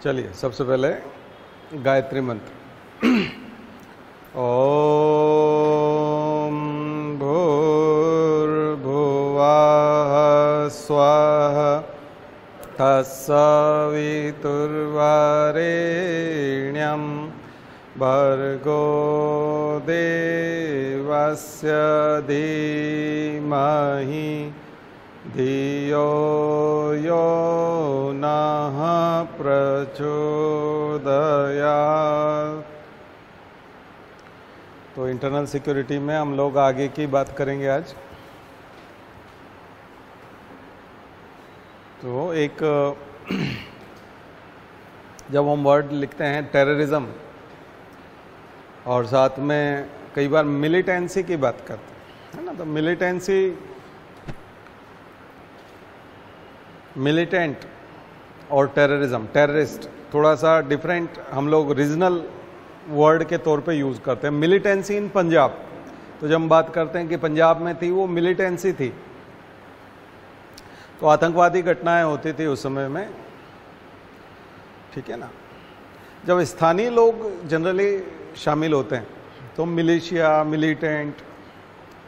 चलिए सबसे पहले गायत्री मंत्र। ओम भूर्भुवः स्वः तत्सवितुर्वरेण्यं भर्गो देवस्य धीमहि धियो यो नः प्रचोदयात्। तो इंटरनल सिक्योरिटी में हम लोग आगे की बात करेंगे आज। तो एक जब हम वर्ड लिखते हैं टेररिज्म और साथ में कई बार मिलिटेंसी की बात करते हैं, है ना। तो मिलिटेंट और टेररिज्म, टेररिस्ट थोड़ा सा डिफरेंट हम लोग रीजनल वर्ड के तौर पे यूज़ करते हैं। मिलिटेंसी इन पंजाब, तो जब हम बात करते हैं कि पंजाब में थी वो मिलिटेंसी थी, तो आतंकवादी घटनाएं होती थी उस समय में, ठीक है ना। जब स्थानीय लोग जनरली शामिल होते हैं तो मिलिशिया, मिलिटेंट,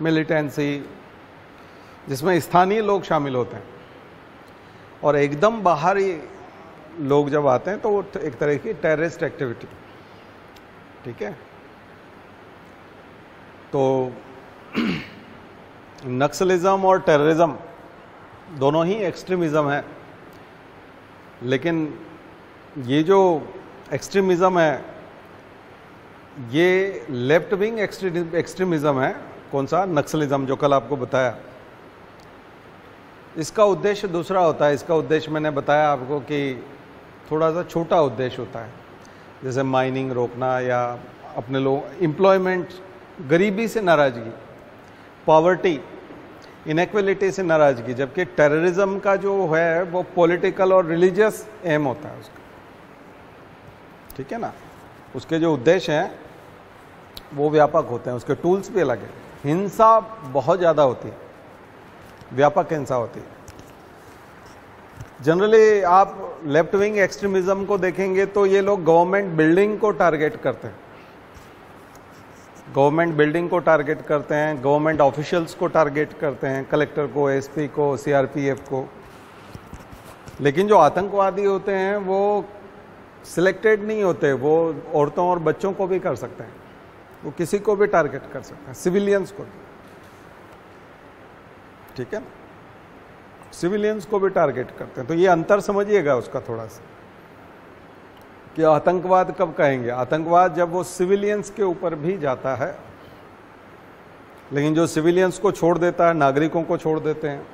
मिलिटेंसी, जिसमें स्थानीय लोग शामिल होते हैं, और एकदम बाहरी लोग जब आते हैं तो वो एक तरह की टेररिस्ट एक्टिविटी, ठीक है। तो नक्सलिज्म और टेररिज्म दोनों ही एक्सट्रीमिज्म है, लेकिन ये जो एक्सट्रीमिज्म है ये लेफ्ट विंग एक्सट्रीमिज्म है। कौन सा? नक्सलिज्म, जो कल आपको बताया। इसका उद्देश्य दूसरा होता है। इसका उद्देश्य मैंने बताया आपको कि थोड़ा सा छोटा उद्देश्य होता है, जैसे माइनिंग रोकना या अपने लोग एम्प्लॉयमेंट, गरीबी से नाराज़गी, पॉवर्टी, इनइक्वलिटी से नाराज़गी। जबकि टेररिज्म का जो है वो पॉलिटिकल और रिलीजियस एम होता है उसका, ठीक है ना। उसके जो उद्देश्य हैं वो व्यापक होते हैं, उसके टूल्स भी अलग हैं। हिंसा बहुत ज़्यादा होती है, व्यापक हिंसा होती है। जनरली आप लेफ्ट विंग एक्सट्रीमिज्म को देखेंगे तो ये लोग गवर्नमेंट बिल्डिंग को टारगेट करते हैं, गवर्नमेंट बिल्डिंग को टारगेट करते हैं, गवर्नमेंट ऑफिशियल्स को टारगेट करते हैं, कलेक्टर को, एसपी को, सीआरपीएफ को। लेकिन जो आतंकवादी होते हैं वो सिलेक्टेड नहीं होते, वो औरतों और बच्चों को भी कर सकते हैं, वो किसी को भी टारगेट कर सकते हैं, सिविलियंस को भी, ठीक है ना। सिविलियंस को भी टारगेट करते हैं। तो ये अंतर समझिएगा उसका थोड़ा सा, कि आतंकवाद कब कहेंगे। आतंकवाद जब वो सिविलियंस के ऊपर भी जाता है, लेकिन जो सिविलियंस को छोड़ देता है, नागरिकों को छोड़ देते हैं,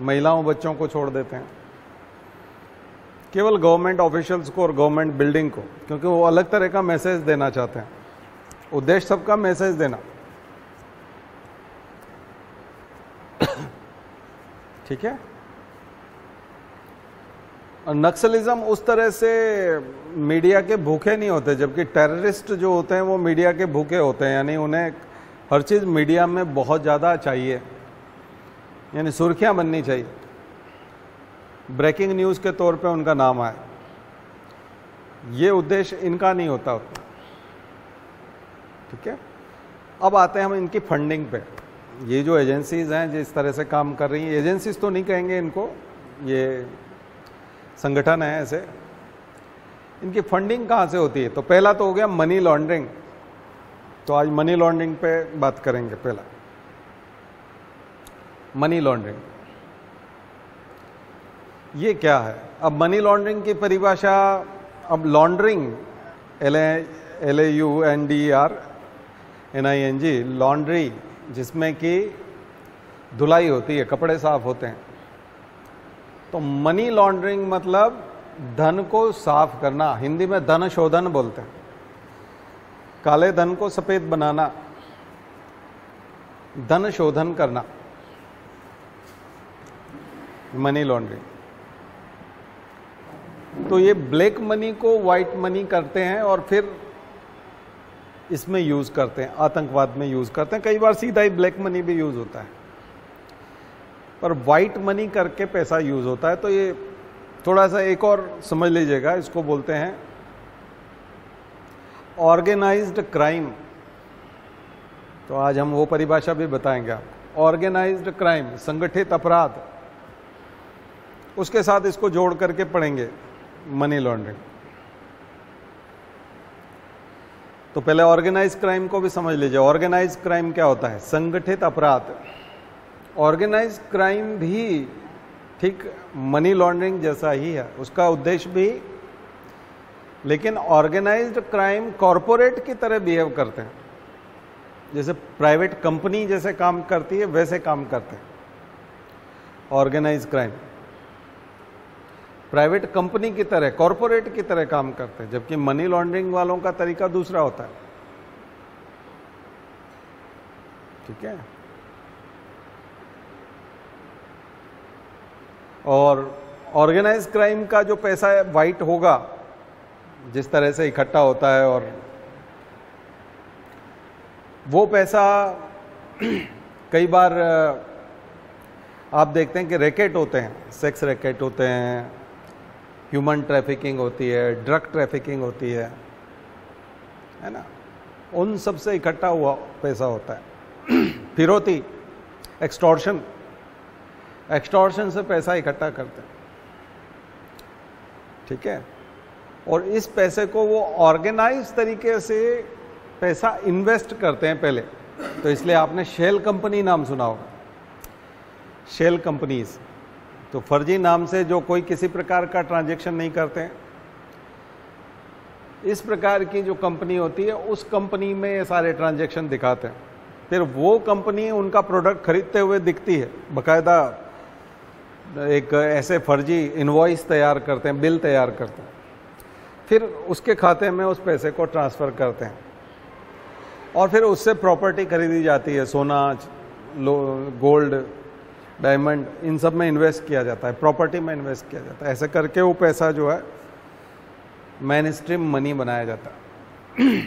महिलाओं बच्चों को छोड़ देते हैं, केवल गवर्नमेंट ऑफिशियल्स को और गवर्नमेंट बिल्डिंग को, क्योंकि वो अलग तरह का मैसेज देना चाहते हैं। उद्देश्य सबका मैसेज देना, ठीक है। और नक्सलिज्म उस तरह से मीडिया के भूखे नहीं होते, जबकि टेररिस्ट जो होते हैं वो मीडिया के भूखे होते हैं। यानी उन्हें हर चीज़ मीडिया में बहुत ज़्यादा चाहिए, यानी सुर्खियां बननी चाहिए, ब्रेकिंग न्यूज़ के तौर पे उनका नाम आए। ये उद्देश्य इनका नहीं होता उतना, ठीक है। अब आते हैं हम इनकी फंडिंग पे। ये जो एजेंसीज हैं जिस तरह से काम कर रही हैं, एजेंसीज तो नहीं कहेंगे इनको, ये संगठन है ऐसे। इनकी फंडिंग कहाँ से होती है? तो पहला तो हो गया मनी लॉन्ड्रिंग। तो आज मनी लॉन्ड्रिंग पे बात करेंगे। पहला मनी लॉन्ड्रिंग, ये क्या है? अब मनी लॉन्ड्रिंग की परिभाषा, अब लॉन्ड्रिंग, LAUNDRNING, लॉन्ड्री, जिसमें कि धुलाई होती है, कपड़े साफ होते हैं। तो मनी लॉन्ड्रिंग मतलब धन को साफ करना, हिंदी में धन शोधन बोलते हैं। काले धन को सफेद बनाना, धन शोधन करना, मनी लॉन्ड्रिंग। तो ये ब्लैक मनी को व्हाइट मनी करते हैं और फिर इसमें यूज करते हैं, आतंकवाद में यूज करते हैं। कई बार सीधा ही ब्लैक मनी भी यूज होता है, पर व्हाइट मनी करके पैसा यूज होता है। तो ये थोड़ा सा एक और समझ लीजिएगा, इसको बोलते हैं ऑर्गेनाइज्ड क्राइम। तो आज हम वो परिभाषा भी बताएंगे आपको। ऑर्गेनाइज्ड क्राइम, संगठित अपराध, उसके साथ इसको जोड़ करके पढ़ेंगे मनी लॉन्ड्रिंग। तो पहले ऑर्गेनाइज क्राइम को भी समझ लीजिए। ऑर्गेनाइज क्राइम क्या होता है? संगठित अपराध। ऑर्गेनाइज क्राइम भी ठीक मनी लॉन्ड्रिंग जैसा ही है, उसका उद्देश्य भी, लेकिन ऑर्गेनाइज्ड क्राइम कॉरपोरेट की तरह बिहेव करते हैं, जैसे प्राइवेट कंपनी जैसे काम करती है वैसे काम करते हैं। ऑर्गेनाइज क्राइम प्राइवेट कंपनी की तरह, कॉरपोरेट की तरह काम करते हैं, जबकि मनी लॉन्ड्रिंग वालों का तरीका दूसरा होता है। ठीक है। और ऑर्गेनाइज क्राइम का जो पैसा है वाइट होगा, जिस तरह से इकट्ठा होता है, और वो पैसा कई बार आप देखते हैं कि रैकेट होते हैं, सेक्स रैकेट होते हैं, ह्यूमन ट्रैफिकिंग होती है, ड्रग ट्रैफिकिंग होती है ना, उन सब से इकट्ठा हुआ पैसा होता है। फिरौती, एक्सटॉर्शन, एक्सटॉर्शन से पैसा इकट्ठा करते हैं। ठीक है। और इस पैसे को वो ऑर्गेनाइज तरीके से पैसा इन्वेस्ट करते हैं पहले। तो इसलिए आपने शेल कंपनी नाम सुना होगा, शेल कंपनीज। तो फर्जी नाम से जो कोई किसी प्रकार का ट्रांजैक्शन नहीं करते हैं, इस प्रकार की जो कंपनी होती है उस कंपनी में ये सारे ट्रांजैक्शन दिखाते हैं। फिर वो कंपनी उनका प्रोडक्ट खरीदते हुए दिखती है, बकायदा एक ऐसे फर्जी इनवॉइस तैयार करते हैं, बिल तैयार करते हैं, फिर उसके खाते में उस पैसे को ट्रांसफ़र करते हैं, और फिर उससे प्रॉपर्टी खरीदी जाती है, सोना, गोल्ड, डायमंड, इन सब में इन्वेस्ट किया जाता है, प्रॉपर्टी में इन्वेस्ट किया जाता है। ऐसे करके वो पैसा जो है मेन स्ट्रीम मनी बनाया जाता है।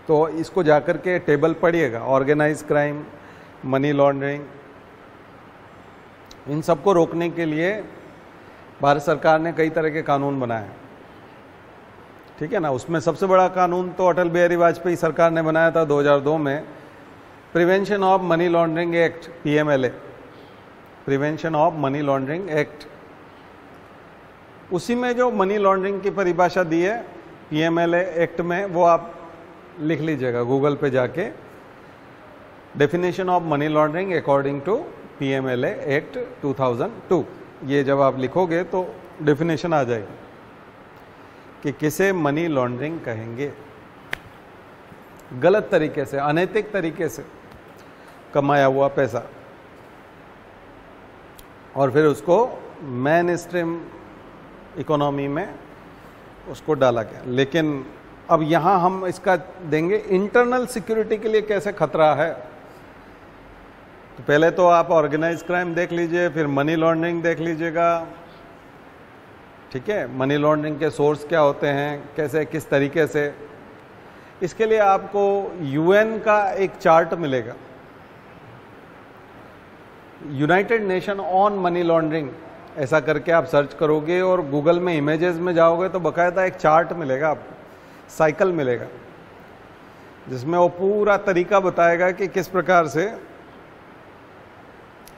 तो इसको जाकर के टेबल पढ़िएगा, ऑर्गेनाइज क्राइम, मनी लॉन्ड्रिंग, इन सबको रोकने के लिए भारत सरकार ने कई तरह के कानून बनाए हैं। ठीक है ना। उसमें सबसे बड़ा कानून तो अटल बिहारी वाजपेयी सरकार ने बनाया था 2002 में, prevention of money laundering act, PMLA, prevention of money laundering act. उसी में जो मनी लॉन्ड्रिंग की परिभाषा दी है PMLA एक्ट में, वो आप लिख लीजिएगा गूगल पे जाके, definition of money laundering according to PMLA act 2002। ये जब आप लिखोगे तो डेफिनेशन आ जाएगी कि किसे मनी लॉन्ड्रिंग कहेंगे। गलत तरीके से, अनैतिक तरीके से कमाया हुआ पैसा, और फिर उसको मेन स्ट्रीम इकोनॉमी में उसको डाला गया। लेकिन अब यहाँ हम इसका देंगे इंटरनल सिक्योरिटी के लिए कैसे खतरा है। तो पहले तो आप ऑर्गेनाइज क्राइम देख लीजिए, फिर मनी लॉन्ड्रिंग देख लीजिएगा। ठीक है। मनी लॉन्ड्रिंग के सोर्स क्या होते हैं, कैसे, किस तरीके से। इसके लिए आपको UN का एक चार्ट मिलेगा, United nation on money laundering, ऐसा करके आप सर्च करोगे और गूगल में इमेजेस में जाओगे तो बकायदा एक चार्ट मिलेगा आपको, साइकिल मिलेगा, जिसमें वो पूरा तरीका बताएगा कि किस प्रकार से।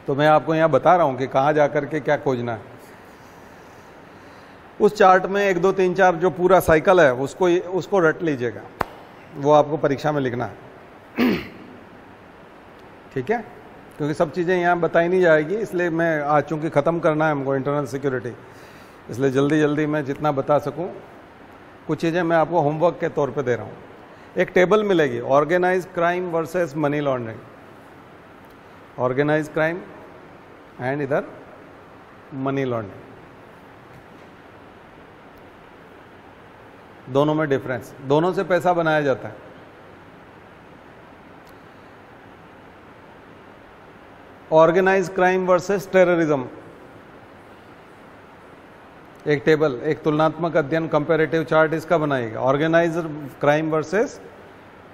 तो मैं आपको यहाँ बता रहा हूँ कि कहाँ जाकर के क्या खोजना है। उस चार्ट में 1, 2, 3, 4 जो पूरा साइकिल है उसको रट लीजिएगा, वो आपको परीक्षा में लिखना है। ठीक है। क्योंकि सब चीज़ें यहाँ बताई नहीं जाएगी, इसलिए मैं आज चूँकि ख़त्म करना है हमको इंटरनल सिक्योरिटी, इसलिए जल्दी जल्दी मैं जितना बता सकूँ, कुछ चीज़ें मैं आपको होमवर्क के तौर पे दे रहा हूँ। एक टेबल मिलेगी, organise crime versus money laundering, organise crime and इधर मनी लॉन्ड्रिंग, दोनों में डिफरेंस, दोनों से पैसा बनाया जाता है। ऑर्गेनाइज क्राइम वर्सेस टेररिज्म, एक टेबल, एक तुलनात्मक अध्ययन, कंपैरेटिव चार्ट इसका बनाइएगा। ऑर्गेनाइज क्राइम वर्सेस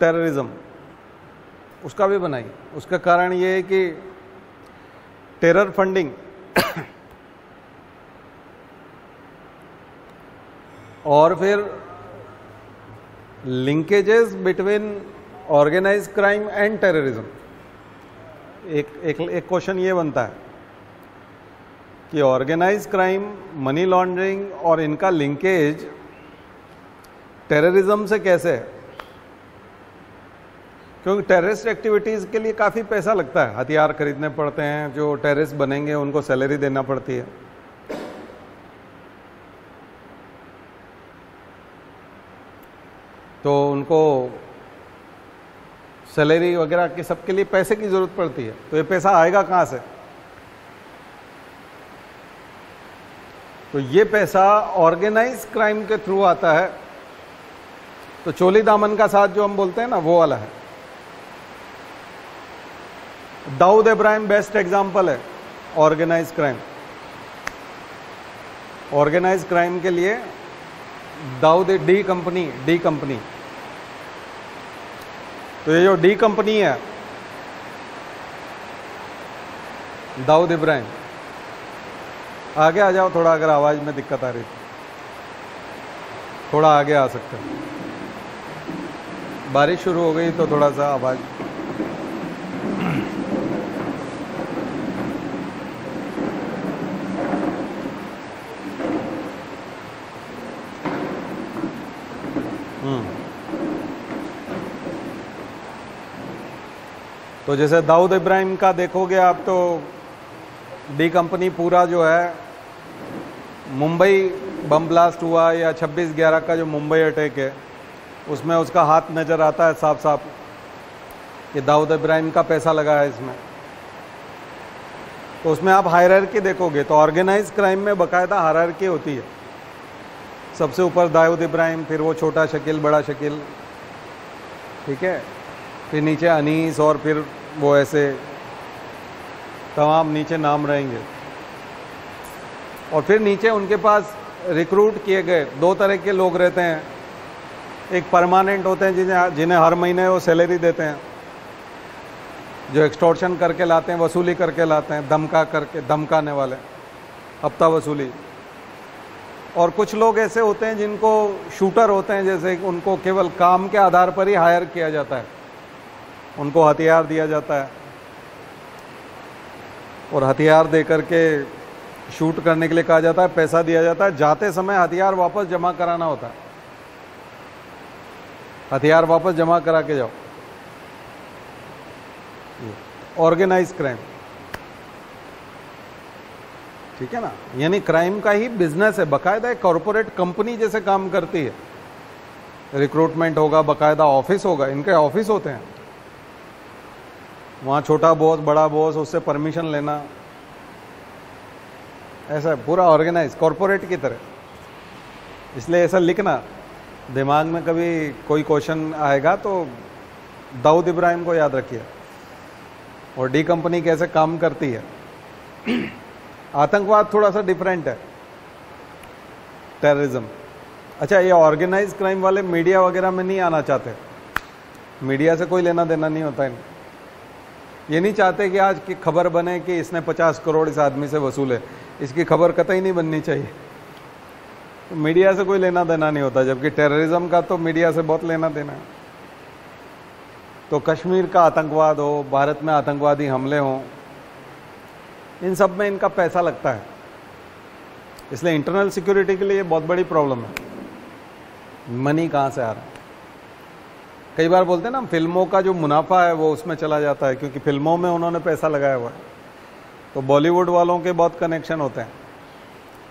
टेररिज्म, उसका भी बनाइए। उसका कारण ये है कि टेरर फंडिंग और फिर linkages between organise crime and terrorism. एक क्वेश्चन ये बनता है कि ऑर्गेनाइज क्राइम, मनी लॉन्ड्रिंग और इनका लिंकेज टेररिज्म से कैसे है? क्योंकि टेररिस्ट एक्टिविटीज के लिए काफी पैसा लगता है, हथियार खरीदने पड़ते हैं, जो टेररिस्ट बनेंगे उनको सैलरी देना पड़ती है। तो उनको सैलरी वगैरह के सबके लिए पैसे की जरूरत पड़ती है। तो ये पैसा आएगा कहां से? तो ये पैसा ऑर्गेनाइज क्राइम के थ्रू आता है। तो चोली दामन का साथ जो हम बोलते हैं ना, वो वाला है। दाऊद इब्राहिम बेस्ट एग्जांपल है ऑर्गेनाइज क्राइम। ऑर्गेनाइज क्राइम के लिए दाऊद डी कंपनी। तो ये जो डी कंपनी है, दाऊद इब्राहिम, आगे आ जाओ थोड़ा, अगर आवाज में दिक्कत आ रही थी थोड़ा आगे आ सकते हो। बारिश शुरू हो गई तो थोड़ा सा आवाज। तो जैसे दाऊद इब्राहिम का देखोगे आप, तो डी कंपनी पूरा जो है, मुंबई बम ब्लास्ट हुआ या 26/11 का जो मुंबई अटैक है, उसमें उसका हाथ नजर आता है साफ साफ कि दाऊद इब्राहिम का पैसा लगा है इसमें। तो उसमें आप हायरार्की देखोगे तो ऑर्गेनाइज क्राइम में बकायदा हायरार्की होती है। सबसे ऊपर दाऊद इब्राहिम, फिर वो छोटा शकील, बड़ा शकील, ठीक है, फिर नीचे अनीस, और फिर वो ऐसे तमाम नीचे नाम रहेंगे। और फिर नीचे उनके पास रिक्रूट किए गए 2 तरह के लोग रहते हैं। एक परमानेंट होते हैं जिन्हें हर महीने वो सैलरी देते हैं, जो एक्सटॉर्शन करके लाते हैं, वसूली करके लाते हैं, धमकाने वाले, हफ्ता वसूली। और कुछ लोग ऐसे होते हैं जिनको शूटर होते हैं, जैसे उनको केवल काम के आधार पर ही हायर किया जाता है, उनको हथियार दिया जाता है और हथियार दे करके शूट करने के लिए कहा जाता है, पैसा दिया जाता है। जाते समय हथियार वापस जमा कराना होता है, हथियार वापस जमा करा के जाओ। ऑर्गेनाइज क्राइम, ठीक है ना, यानी क्राइम का ही बिजनेस है, बकायदा एक कॉर्पोरेट कंपनी जैसे काम करती है। रिक्रूटमेंट होगा, बकायदा ऑफिस होगा, इनके ऑफिस होते हैं, वहां छोटा बॉस, बड़ा बॉस, उससे परमिशन लेना, ऐसा पूरा ऑर्गेनाइज कॉर्पोरेट की तरह। इसलिए ऐसा लिखना दिमाग में, कभी कोई क्वेश्चन आएगा तो दाऊद इब्राहिम को याद रखिए और डी कंपनी कैसे काम करती है। आतंकवाद थोड़ा सा डिफरेंट है, टेररिज्म। अच्छा, ये ऑर्गेनाइज क्राइम वाले मीडिया वगैरह में नहीं आना चाहते, मीडिया से कोई लेना देना नहीं होता है। ये नहीं चाहते कि आज की खबर बने कि इसने 50 करोड़ इस आदमी से वसूले, इसकी खबर कतई नहीं बननी चाहिए। तो मीडिया से कोई लेना देना नहीं होता, जबकि टेररिज्म का तो मीडिया से बहुत लेना देना है। तो कश्मीर का आतंकवाद हो, भारत में आतंकवादी हमले हों, इन सब में इनका पैसा लगता है। इसलिए इंटरनल सिक्योरिटी के लिए बहुत बड़ी प्रॉब्लम है, मनी कहाँ से आ रहा है। कई बार बोलते हैं ना, फिल्मों का जो मुनाफा है वो उसमें चला जाता है, क्योंकि फिल्मों में उन्होंने पैसा लगाया हुआ है। तो बॉलीवुड वालों के बहुत कनेक्शन होते हैं,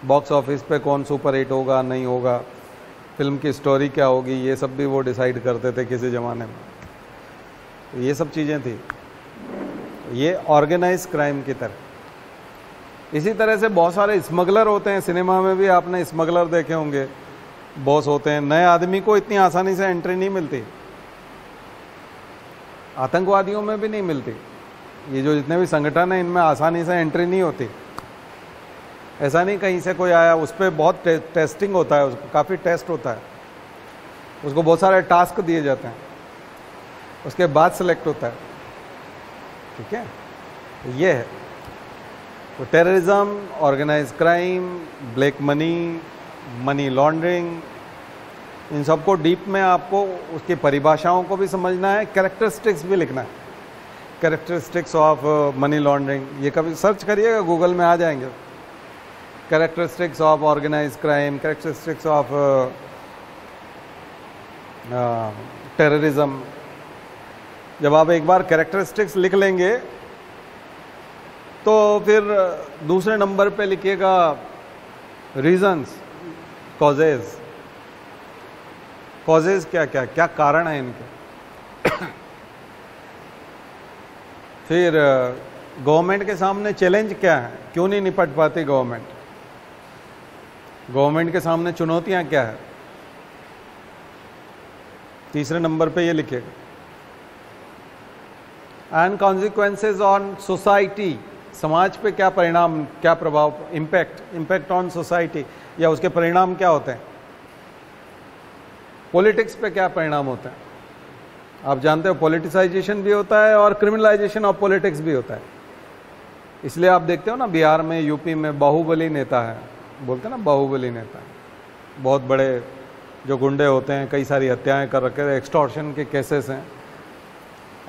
बॉक्स ऑफिस पे कौन सुपर हिट होगा नहीं होगा, फिल्म की स्टोरी क्या होगी, ये सब भी वो डिसाइड करते थे किसी ज़माने में। तो ये सब चीज़ें थी, ये ऑर्गेनाइज क्राइम की तरह। इसी तरह से बहुत सारे स्मगलर होते हैं, सिनेमा में भी आपने स्मगलर देखे होंगे, बॉस होते हैं। नए आदमी को इतनी आसानी से एंट्री नहीं मिलती, आतंकवादियों में भी नहीं मिलती। ये जो जितने भी संगठन हैं, इनमें आसानी से एंट्री नहीं होती। ऐसा नहीं कहीं से कोई आया, उस पर बहुत टेस्टिंग होता है, उसको काफ़ी टेस्ट होता है, उसको बहुत सारे टास्क दिए जाते हैं, उसके बाद सेलेक्ट होता है, ठीक है। तो ये है तो terrorism, organise crime, black money, money laundering, इन सबको डीप में आपको उसकी परिभाषाओं को भी समझना है, कैरेक्टरिस्टिक्स भी लिखना है। कैरेक्टरिस्टिक्स ऑफ मनी लॉन्ड्रिंग, ये कभी सर्च करिएगा गूगल में आ जाएंगे। Characteristics of organised crime, characteristics of terrorism. जब आप एक बार कैरेक्टरिस्टिक्स लिख लेंगे तो फिर दूसरे नंबर पे लिखिएगा रीजंस, कॉजेज। कॉजेज क्या क्या क्या कारण है इनके। फिर गवर्नमेंट के सामने चैलेंज क्या है, क्यों नहीं निपट पाती गवर्नमेंट, गवर्नमेंट के सामने चुनौतियां क्या है, तीसरे नंबर पे ये लिखिएगा। एंड कॉन्सिक्वेंसेज ऑन सोसाइटी, समाज पे क्या परिणाम, क्या प्रभाव, इम्पैक्ट ऑन सोसाइटी, या उसके परिणाम क्या होते हैं। पॉलिटिक्स पे क्या परिणाम होते हैं। आप जानते हो पॉलिटिसाइजेशन भी होता है और क्रिमिनलाइजेशन ऑफ पॉलिटिक्स भी होता है। इसलिए आप देखते हो ना बिहार में, यूपी में बाहुबली नेता है, बोलते हैं ना बाहुबली नेता, बहुत बड़े जो गुंडे होते हैं, कई सारी हत्याएं कर रखे, एक्सटॉर्शन के केसेस हैं,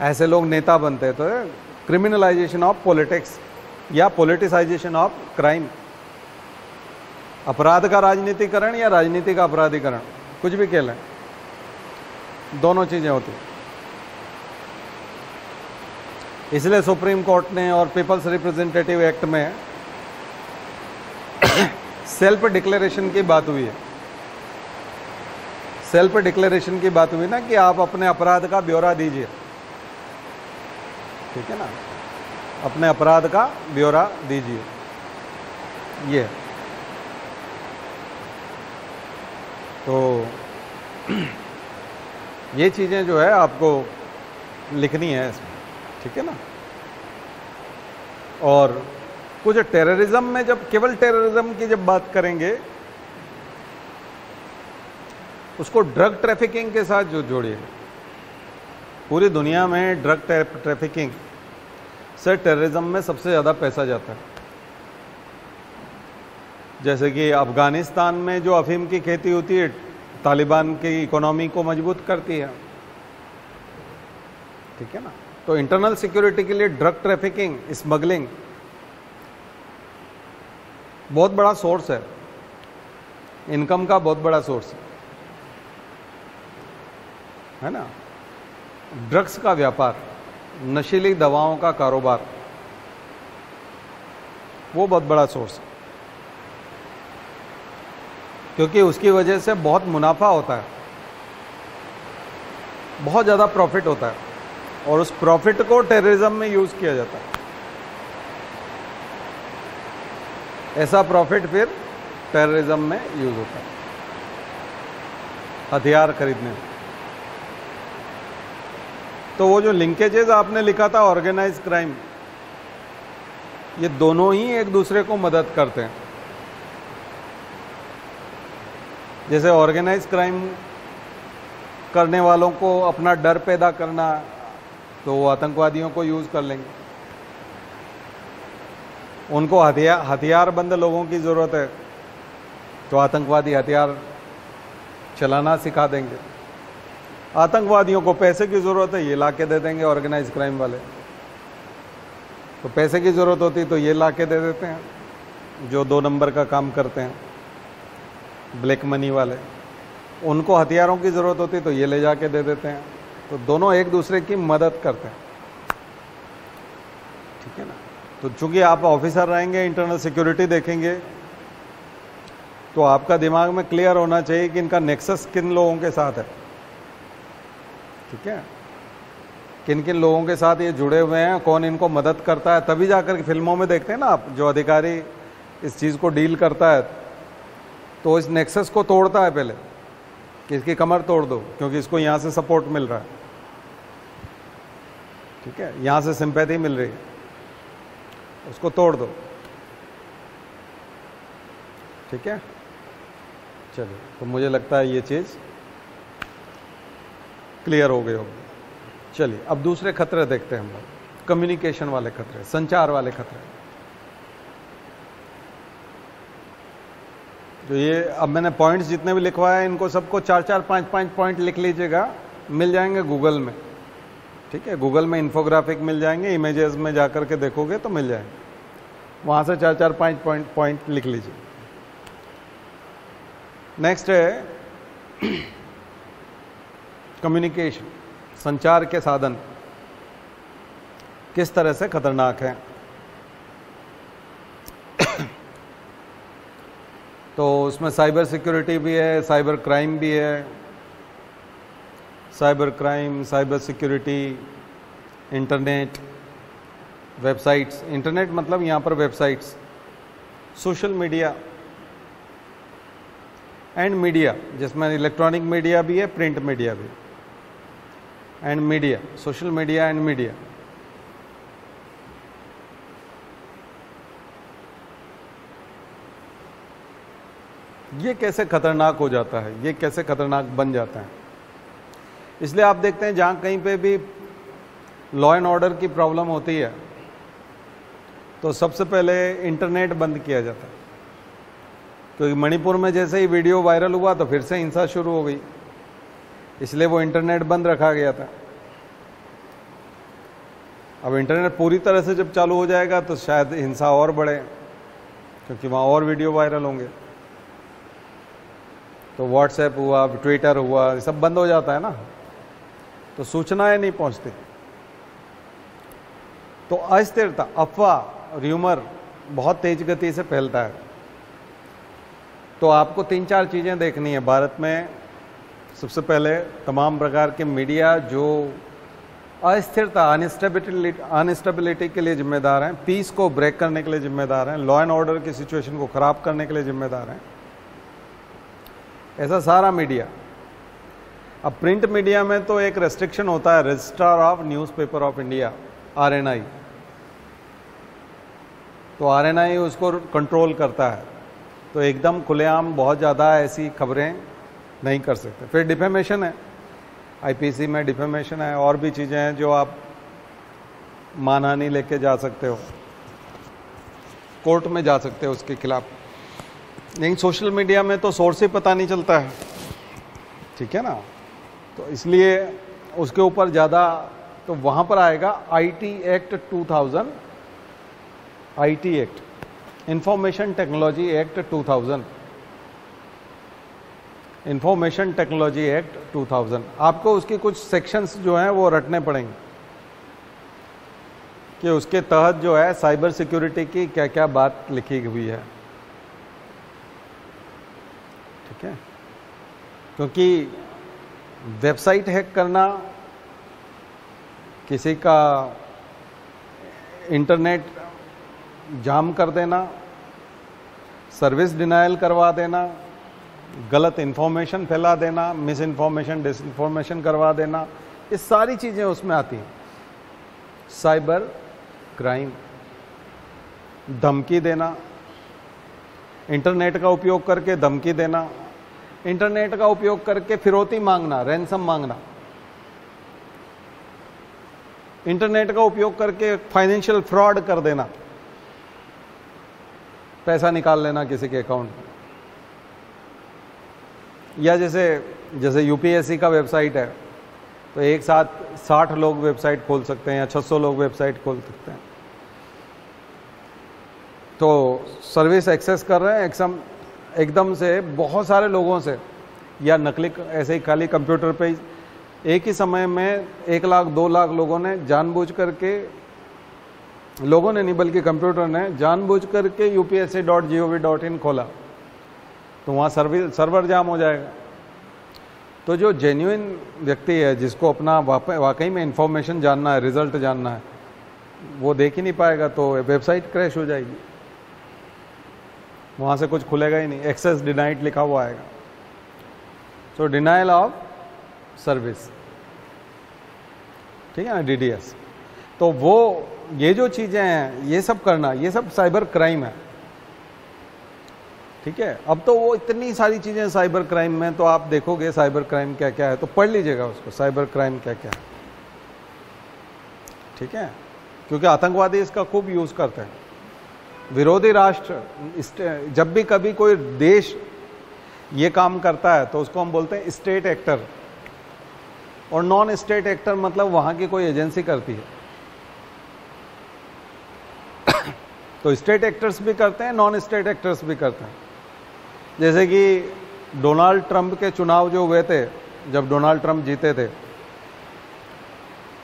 ऐसे लोग नेता बनते हैं। तो क्रिमिनलाइजेशन ऑफ पॉलिटिक्स या पॉलिटिसाइजेशन ऑफ क्राइम, अपराध का राजनीतिकरण या राजनीति का अपराधीकरण, कुछ भी कह लें, दोनों चीजें होती हैं। इसलिए सुप्रीम कोर्ट ने और पीपल्स रिप्रेजेंटेटिव एक्ट में सेल्फ डिक्लेरेशन की बात हुई है। सेल्फ डिक्लेरेशन की बात हुई ना, कि आप अपने अपराध का ब्यौरा दीजिए, ठीक है ना, अपने अपराध का ब्यौरा दीजिए। ये तो ये चीजें जो है आपको लिखनी है इसमें, ठीक है ना। और कुछ टेररिज्म में, जब केवल टेररिज्म की जब बात करेंगे, उसको ड्रग ट्रैफिकिंग के साथ जो जोड़िए। पूरी दुनिया में ड्रग ट्रैफिकिंग से टेररिज्म में सबसे ज़्यादा पैसा जाता है। जैसे कि अफगानिस्तान में जो अफीम की खेती होती है, तालिबान की इकोनॉमी को मजबूत करती है, ठीक है ना। तो इंटरनल सिक्योरिटी के लिए ड्रग ट्रैफिकिंग, स्मगलिंग बहुत बड़ा सोर्स है, इनकम का बहुत बड़ा सोर्स है ना। ड्रग्स का व्यापार, नशीली दवाओं का कारोबार, वो बहुत बड़ा सोर्स है, क्योंकि उसकी वजह से बहुत मुनाफा होता है, बहुत ज़्यादा प्रॉफिट होता है, और उस प्रॉफिट को टेररिज्म में यूज किया जाता है। ऐसा प्रॉफिट फिर टेररिज्म में यूज होता है, हथियार खरीदने में। तो वो जो लिंकेजेस आपने लिखा था, ऑर्गेनाइज क्राइम, ये दोनों ही एक दूसरे को मदद करते हैं। जैसे ऑर्गेनाइज क्राइम करने वालों को अपना डर पैदा करना, तो वो आतंकवादियों को यूज कर लेंगे। उनको हथियारबंद लोगों की जरूरत है, तो आतंकवादी हथियार चलाना सिखा देंगे। आतंकवादियों को पैसे की जरूरत है, ये ला के दे देंगे ऑर्गेनाइज क्राइम वाले। तो पैसे की जरूरत होती तो ये ला के दे देते हैं, जो 2 नंबर का काम करते हैं, ब्लैक मनी वाले। उनको हथियारों की जरूरत होती तो ये ले जाके दे देते हैं। तो दोनों एक दूसरे की मदद करते हैं, ठीक है ना। तो चूंकि आप ऑफिसर रहेंगे, इंटरनल सिक्योरिटी देखेंगे, तो आपका दिमाग में क्लियर होना चाहिए कि इनका नेक्सस किन लोगों के साथ है, ठीक है, किन किन लोगों के साथ ये जुड़े हुए हैं, कौन इनको मदद करता है। तभी जाकर के फिल्मों में देखते हैं ना आप, जो अधिकारी इस चीज़ को डील करता है तो इस नेक्सस को तोड़ता है पहले, कि इसकी कमर तोड़ दो, क्योंकि इसको यहाँ से सपोर्ट मिल रहा है, ठीक है, यहाँ से सिंपैथी मिल रही है, उसको तोड़ दो, ठीक है। चलिए, तो मुझे लगता है ये चीज़ क्लियर हो गई होगी। चलिए, अब दूसरे खतरे देखते हैं हम लोग, कम्युनिकेशन वाले खतरे, संचार वाले खतरे। जो ये अब मैंने पॉइंट्स जितने भी लिखवाए इनको सबको 4-4, 5-5 पॉइंट लिख लीजिएगा, मिल जाएंगे गूगल में। ठीक है, गूगल में इन्फोग्राफिक मिल जाएंगे, इमेजेस में जाकर के देखोगे तो मिल जाएंगे, वहां से 4-4, 5 पॉइंट लिख लीजिए। नेक्स्ट है कम्युनिकेशन, संचार के साधन किस तरह से खतरनाक है। तो उसमें साइबर सिक्योरिटी भी है, साइबर क्राइम भी है। Cyber crime, cyber security, internet, websites, internet मतलब यहाँ पर websites, social media and media, जिसमें इलेक्ट्रॉनिक मीडिया भी है, प्रिंट मीडिया भी, and media, social media and media. ये कैसे खतरनाक हो जाता है, ये कैसे खतरनाक बन जाता है। इसलिए आप देखते हैं जहां कहीं पे भी लॉ एंड ऑर्डर की प्रॉब्लम होती है तो सबसे पहले इंटरनेट बंद किया जाता है, क्योंकि मणिपुर में जैसे ही वीडियो वायरल हुआ तो फिर से हिंसा शुरू हो गई, इसलिए वो इंटरनेट बंद रखा गया था। अब इंटरनेट पूरी तरह से जब चालू हो जाएगा तो शायद हिंसा और बढ़े, क्योंकि वहाँ और वीडियो वायरल होंगे। तो व्हाट्सएप हुआ, ट्विटर हुआ, ये सब बंद हो जाता है ना, तो सूचनाएं नहीं पहुंचती। तो अस्थिरता, अफवाह, र्यूमर बहुत तेज गति से फैलता है। तो आपको 3-4 चीजें देखनी है भारत में। सबसे पहले तमाम प्रकार के मीडिया जो अस्थिरता, अनस्टेबिलिटी के लिए जिम्मेदार हैं, पीस को ब्रेक करने के लिए जिम्मेदार हैं, लॉ एंड ऑर्डर की सिचुएशन को खराब करने के लिए जिम्मेदार हैं, ऐसा सारा मीडिया। अब प्रिंट मीडिया में तो एक रेस्ट्रिक्शन होता है, registrar of newspaper of India, RNI। तो RNI उसको कंट्रोल करता है, तो एकदम खुलेआम बहुत ज़्यादा ऐसी खबरें नहीं कर सकते। फिर डिफेमेशन है, IPC में डिफेमेशन है, और भी चीज़ें हैं जो आप मानहानि लेके जा सकते हो, कोर्ट में जा सकते हो उसके खिलाफ। लेकिन सोशल मीडिया में तो सोर्स ही पता नहीं चलता है, ठीक है ना, तो इसलिए उसके ऊपर ज़्यादा, तो वहाँ पर आएगा IT act 2000, IT act, information technology act 2000, information technology act 2000। आपको उसकी कुछ सेक्शंस जो हैं वो रटने पड़ेंगे कि उसके तहत जो है साइबर सिक्योरिटी की क्या क्या बात लिखी हुई है, ठीक है। क्योंकि वेबसाइट हैक करना, किसी का इंटरनेट जाम कर देना, सर्विस डिनायल करवा देना, गलत इंफॉर्मेशन फैला देना, मिस इन्फॉर्मेशन, डिसइंफॉर्मेशन करवा देना, ये सारी चीज़ें उसमें आती हैं। साइबर क्राइम, धमकी देना, इंटरनेट का उपयोग करके धमकी देना, इंटरनेट का उपयोग करके फिरौती मांगना, रैंसम मांगना, इंटरनेट का उपयोग करके फाइनेंशियल फ्रॉड कर देना, पैसा निकाल लेना किसी के अकाउंट में। या जैसे UPSC का वेबसाइट है तो एक साथ 60 लोग वेबसाइट खोल सकते हैं या 600 लोग वेबसाइट खोल सकते हैं। तो सर्विस एक्सेस कर रहे हैं एकदम से बहुत सारे लोगों से, या नकली ऐसे ही खाली कंप्यूटर पे एक ही समय में 1 लाख 2 लाख लोगों ने जानबूझ करके, लोगों ने नहीं बल्कि कंप्यूटर ने जानबूझ करके upsc.gov.in खोला, तो वहाँ सर्वर जाम हो जाएगा। तो जो जेन्युइन व्यक्ति है, जिसको अपना वाकई में इंफॉर्मेशन जानना है, रिजल्ट जानना है, वो देख ही नहीं पाएगा, तो वेबसाइट क्रैश हो जाएगी, वहाँ से कुछ खुलेगा ही नहीं, एक्सेस डिनाइड लिखा हुआ आएगा। सो डिनाइल ऑफ सर्विस, ठीक है ना, DDoS। तो वो ये जो चीज़ें हैं, ये सब करना, ये सब साइबर क्राइम है, ठीक है। अब तो वो इतनी सारी चीज़ें साइबर क्राइम में, तो आप देखोगे साइबर क्राइम क्या क्या है, तो पढ़ लीजिएगा उसको, साइबर क्राइम क्या क्या है, ठीक है। क्योंकि आतंकवादी इसका खूब यूज़ करते हैं। विरोधी राष्ट्र जब भी कभी कोई देश ये काम करता है तो उसको हम बोलते हैं स्टेट एक्टर। और नॉन स्टेट एक्टर मतलब वहां की कोई एजेंसी करती है। तो स्टेट एक्टर्स भी करते हैं, नॉन स्टेट एक्टर्स भी करते हैं। जैसे कि डोनाल्ड ट्रंप के चुनाव जो हुए थे, जब डोनाल्ड ट्रंप जीते थे,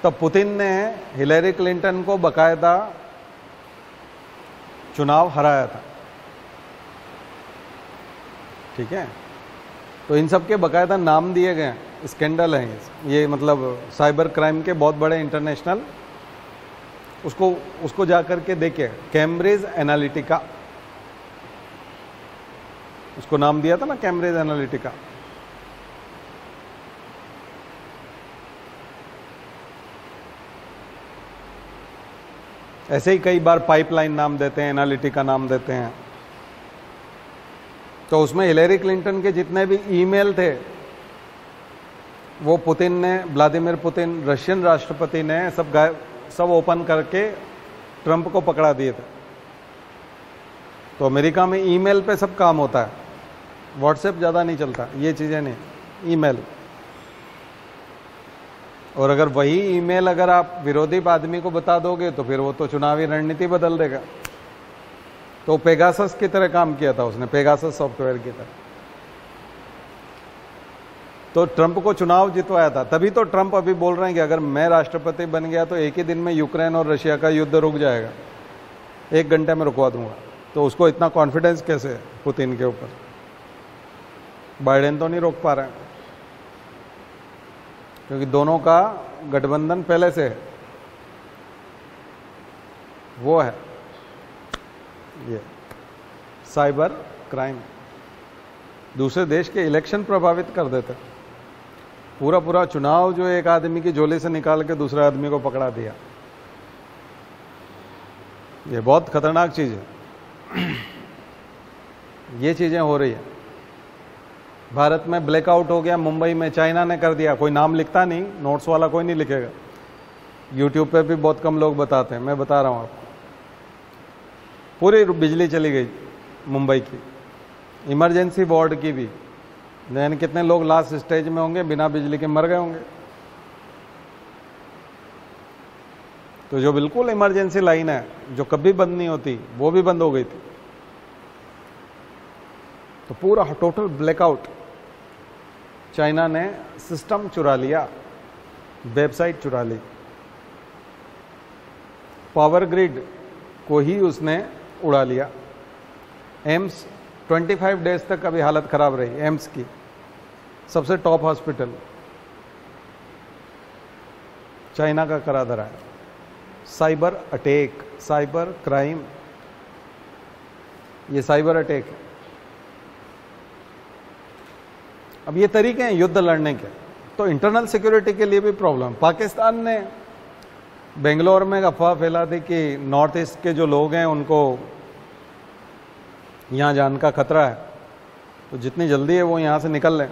तब पुतिन ने हिलेरी क्लिंटन को बकायदा चुनाव हराया था। ठीक है, तो इन सब के बकायदा नाम दिए गए हैं, स्कैंडल हैं ये, मतलब साइबर क्राइम के बहुत बड़े इंटरनेशनल। उसको जा करके देखिए, कैम्ब्रिज एनालिटिका, उसको नाम दिया था ना कैम्ब्रिज एनालिटिका। ऐसे ही कई बार पाइपलाइन नाम देते हैं, एनालिटिका नाम देते हैं। तो उसमें हिलेरी क्लिंटन के जितने भी ईमेल थे वो पुतिन ने, व्लादिमीर पुतिन रशियन राष्ट्रपति ने सब ओपन करके ट्रंप को पकड़ा दिए थे। तो अमेरिका में ईमेल पे सब काम होता है, व्हाट्सएप ज़्यादा नहीं चलता, ये चीज़ें नहीं, ईमेल। और अगर वही ईमेल अगर आप विरोधी आदमी को बता दोगे तो फिर वो तो चुनावी रणनीति बदल देगा। तो पेगासस की तरह काम किया था उसने, पेगासस सॉफ्टवेयर की तरह। तो ट्रंप को चुनाव जितवाया था। तभी तो ट्रंप अभी बोल रहे हैं कि अगर मैं राष्ट्रपति बन गया तो एक ही दिन में यूक्रेन और रशिया का युद्ध रुक जाएगा, 1 घंटे में रुकवा दूंगा। तो उसको इतना कॉन्फिडेंस कैसे है पुतिन के ऊपर? बाइडेन तो नहीं रोक पा रहे हैं, क्योंकि दोनों का गठबंधन पहले से है, वो है ये साइबर क्राइम। दूसरे देश के इलेक्शन प्रभावित कर देते, पूरा चुनाव जो एक आदमी की झोली से निकाल के दूसरे आदमी को पकड़ा दिया। ये बहुत खतरनाक चीज है। ये चीजें हो रही है। भारत में ब्लैकआउट हो गया, मुंबई में चाइना ने कर दिया। कोई नाम लिखता नहीं, नोट्स वाला कोई नहीं लिखेगा। यूट्यूब पे भी बहुत कम लोग बताते हैं, मैं बता रहा हूं आपको। पूरी बिजली चली गई मुंबई की, इमरजेंसी वार्ड की भी। यानी कितने लोग लास्ट स्टेज में होंगे, बिना बिजली के मर गए होंगे। तो जो बिल्कुल इमरजेंसी लाइन है, जो कभी बंद नहीं होती, वो भी बंद हो गई थी। तो पूरा टोटल ब्लैकआउट। चाइना ने सिस्टम चुरा लिया, वेबसाइट चुरा ली, पावर ग्रिड को ही उसने उड़ा लिया। एम्स 25 डेज तक अभी हालत खराब रही, एम्स की, सबसे टॉप हॉस्पिटल चाइना का करा धरा है। साइबर अटैक, साइबर क्राइम, ये साइबर अटैक है। अब ये तरीके हैं युद्ध लड़ने के। तो इंटरनल सिक्योरिटी के लिए भी प्रॉब्लम। पाकिस्तान ने बेंगलोर में अफवाह फैला दी कि नॉर्थ ईस्ट के जो लोग हैं उनको यहाँ जाने का खतरा है, तो जितनी जल्दी है वो यहाँ से निकल लें।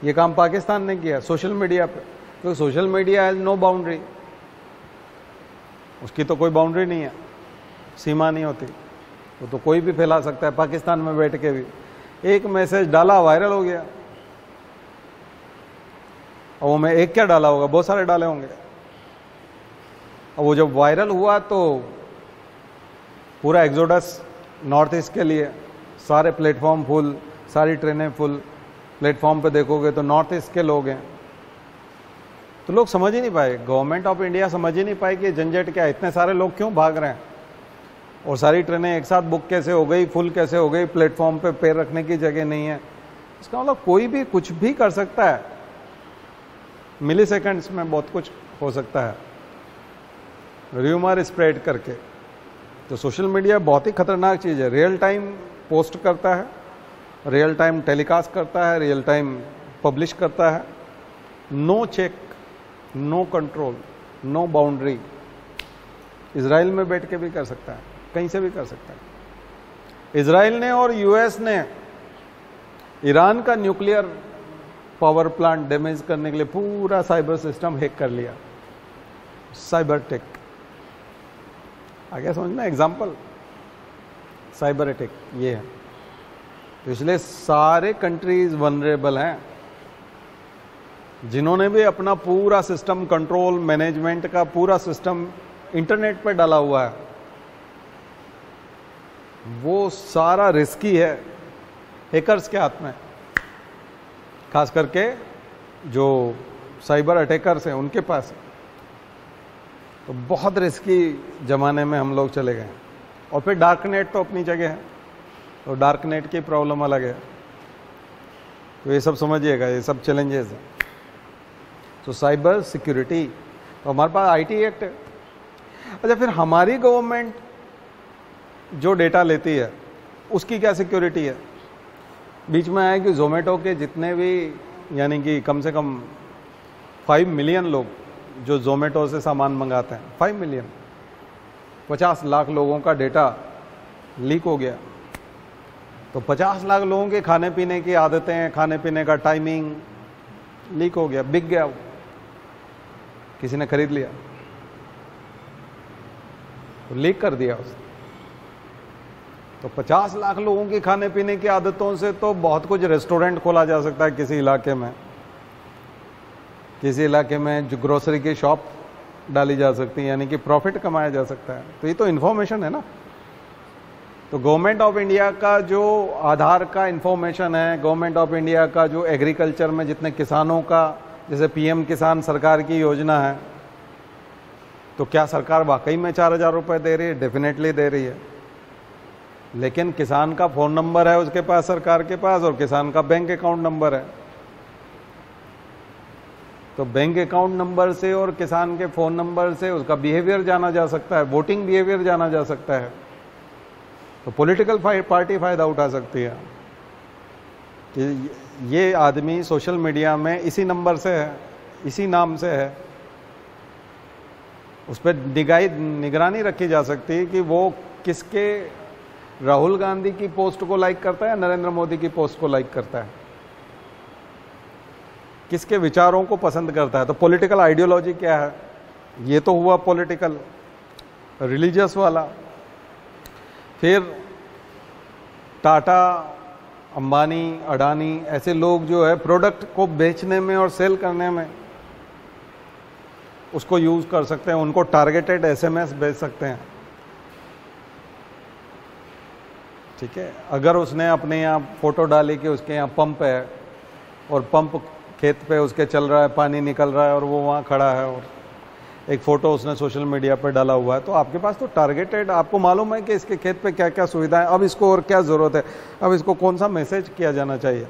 ये काम पाकिस्तान ने किया सोशल मीडिया पे, क्योंकि social media has no boundary, उसकी तो कोई बाउंड्री नहीं है, सीमा नहीं होती, वो तो कोई भी फैला सकता है। पाकिस्तान में बैठ के भी एक मैसेज डाला, वायरल हो गया। और वो मैं एक क्या डाला होगा, बहुत सारे डाले होंगे। और वो जब वायरल हुआ तो पूरा एक्सोडस नॉर्थ ईस्ट के लिए, सारे प्लेटफॉर्म फुल, सारी ट्रेनें फुल। प्लेटफॉर्म पे देखोगे तो नॉर्थ ईस्ट के लोग हैं। तो लोग समझ ही नहीं पाए, गवर्नमेंट ऑफ इंडिया समझ ही नहीं पाए कि झंझट क्या है, इतने सारे लोग क्यों भाग रहे हैं, और सारी ट्रेनें एक साथ बुक कैसे हो गई, फुल कैसे हो गई, प्लेटफॉर्म पे पैर रखने की जगह नहीं है। इसका मतलब कोई भी कुछ भी कर सकता है, मिली सेकेंड्स में बहुत कुछ हो सकता है, र्यूमर स्प्रेड करके। तो सोशल मीडिया बहुत ही खतरनाक चीज़ है। रियल टाइम पोस्ट करता है, रियल टाइम टेलीकास्ट करता है, रियल टाइम पब्लिश करता है। No check, no control, no boundary. Israel में बैठ के भी कर सकता है, कहीं से भी कर सकता है। इजराइल ने और यूएस ने ईरान का न्यूक्लियर पावर प्लांट डैमेज करने के लिए पूरा साइबर सिस्टम हैक कर लिया। साइबर टेक आ गया समझ में? एग्जाम्पल साइबर अटैक ये है। तो इसलिए सारे कंट्रीज वनरेबल हैं। जिन्होंने भी अपना पूरा सिस्टम, कंट्रोल मैनेजमेंट का पूरा सिस्टम इंटरनेट पे डाला हुआ है, वो सारा रिस्की है हैकर्स के हाथ में। खास करके जो साइबर अटैकर्स हैं उनके पास। तो बहुत रिस्की जमाने में हम लोग चले गए। और फिर डार्क नेट तो अपनी जगह है, तो डार्क नेट की प्रॉब्लम अलग है। तो ये सब समझिएगा, ये सब चैलेंजेस हैं। तो साइबर सिक्योरिटी, तो हमारे पास आईटी एक्ट है। अच्छा, फिर हमारी गवर्नमेंट जो डेटा लेती है उसकी क्या सिक्योरिटी है? बीच में आया कि जोमेटो के जितने भी, यानी कि कम से कम 5 मिलियन लोग जो जोमेटो से सामान मंगाते हैं, 5 मिलियन, 50 लाख लोगों का डेटा लीक हो गया। तो 50 लाख लोगों के खाने पीने की आदतें, खाने पीने का टाइमिंग लीक हो गया, बिक गया, वो किसी ने खरीद लिया, तो लीक कर दिया उसने। तो 50 लाख लोगों की खाने पीने की आदतों से तो बहुत कुछ, रेस्टोरेंट खोला जा सकता है किसी इलाके में, किसी इलाके में जो ग्रोसरी की शॉप डाली जा सकती है, यानी कि प्रॉफिट कमाया जा सकता है। तो ये तो इन्फॉर्मेशन है ना। तो गवर्नमेंट ऑफ इंडिया का जो आधार का इंफॉर्मेशन है, गवर्नमेंट ऑफ इंडिया का जो एग्रीकल्चर में जितने किसानों का, जैसे पीएम किसान सरकार की योजना है, तो क्या सरकार वाकई में 4,000 रुपए दे रही है? डेफिनेटली दे रही है। लेकिन किसान का फोन नंबर है उसके पास, सरकार के पास, और किसान का बैंक अकाउंट नंबर है। तो बैंक अकाउंट नंबर से और किसान के फोन नंबर से उसका बिहेवियर जाना जा सकता है, वोटिंग बिहेवियर जाना जा सकता है। तो पॉलिटिकल पार्टी फायदा उठा सकती है कि ये आदमी सोशल मीडिया में इसी नंबर से है, इसी नाम से है। उस पर निगरानी रखी जा सकती है कि वो किसके, राहुल गांधी की पोस्ट को लाइक करता है या नरेंद्र मोदी की पोस्ट को लाइक करता है, किसके विचारों को पसंद करता है। तो पॉलिटिकल आइडियोलॉजी क्या है, ये तो हुआ पॉलिटिकल। रिलीजियस वाला, फिर टाटा, अंबानी, अडानी, ऐसे लोग जो है प्रोडक्ट को बेचने में और सेल करने में उसको यूज कर सकते हैं, उनको टारगेटेड एसएमएस भेज सकते हैं। ठीक है, अगर उसने अपने यहाँ फोटो डाली कि उसके यहाँ पंप है और पंप खेत पे उसके चल रहा है, पानी निकल रहा है और वो वहाँ खड़ा है, और एक फोटो उसने सोशल मीडिया पर डाला हुआ है, तो आपके पास तो टारगेटेड, आपको मालूम है कि इसके खेत पे क्या क्या सुविधाएं, अब इसको और क्या जरूरत है, अब इसको कौन सा मैसेज किया जाना चाहिए।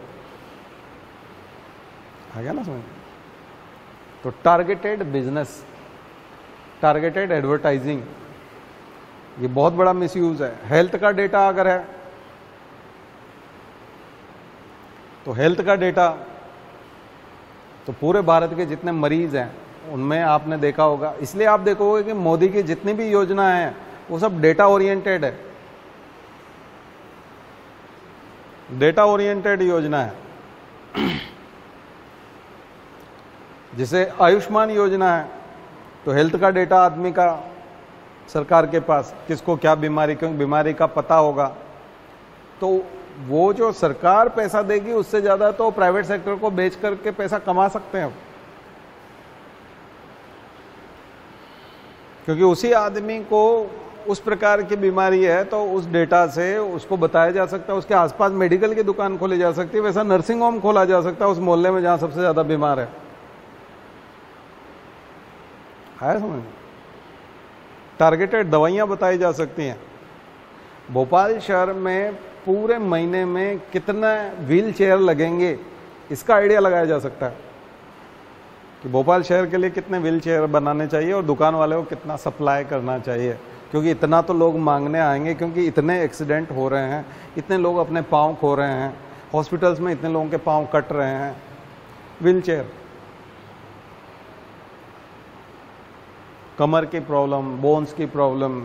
आ गया ना समझ? तो टारगेटेड बिजनेस, टारगेटेड एडवर्टाइजिंग, ये बहुत बड़ा मिसयूज है। हेल्थ का डेटा अगर है तो हेल्थ का डेटा, तो पूरे भारत के जितने मरीज हैं उनमें आपने देखा होगा, इसलिए आप देखोगे कि मोदी की जितनी भी योजनाएं हैं वो सब डेटा ओरिएंटेड है, डेटा ओरिएंटेड योजना है। जैसे आयुष्मान योजना है, तो हेल्थ का डेटा आदमी का सरकार के पास, किसको क्या बीमारी, क्यों बीमारी का पता होगा, तो वो जो सरकार पैसा देगी उससे ज्यादा तो प्राइवेट सेक्टर को बेच करके पैसा कमा सकते हैं, क्योंकि उसी आदमी को उस प्रकार की बीमारी है तो उस डेटा से उसको बताया जा सकता है, उसके आसपास मेडिकल की दुकान खोली जा सकती है, वैसा नर्सिंग होम खोला जा सकता है उस मोहल्ले में जहां सबसे ज्यादा बीमार है समझ। टारगेटेड दवाइयां बताई जा सकती हैं। भोपाल शहर में पूरे महीने में कितना व्हील चेयर लगेंगे, इसका आइडिया लगाया जा सकता है कि भोपाल शहर के लिए कितने व्हील चेयर बनाने चाहिए और दुकान वाले को कितना सप्लाई करना चाहिए, क्योंकि इतना तो लोग मांगने आएंगे, क्योंकि इतने एक्सीडेंट हो रहे हैं, इतने लोग अपने पाँव खो रहे हैं, हॉस्पिटल्स में इतने लोगों के पाँव कट रहे हैं। व्हील चेयर, कमर की प्रॉब्लम, बोन्स की प्रॉब्लम,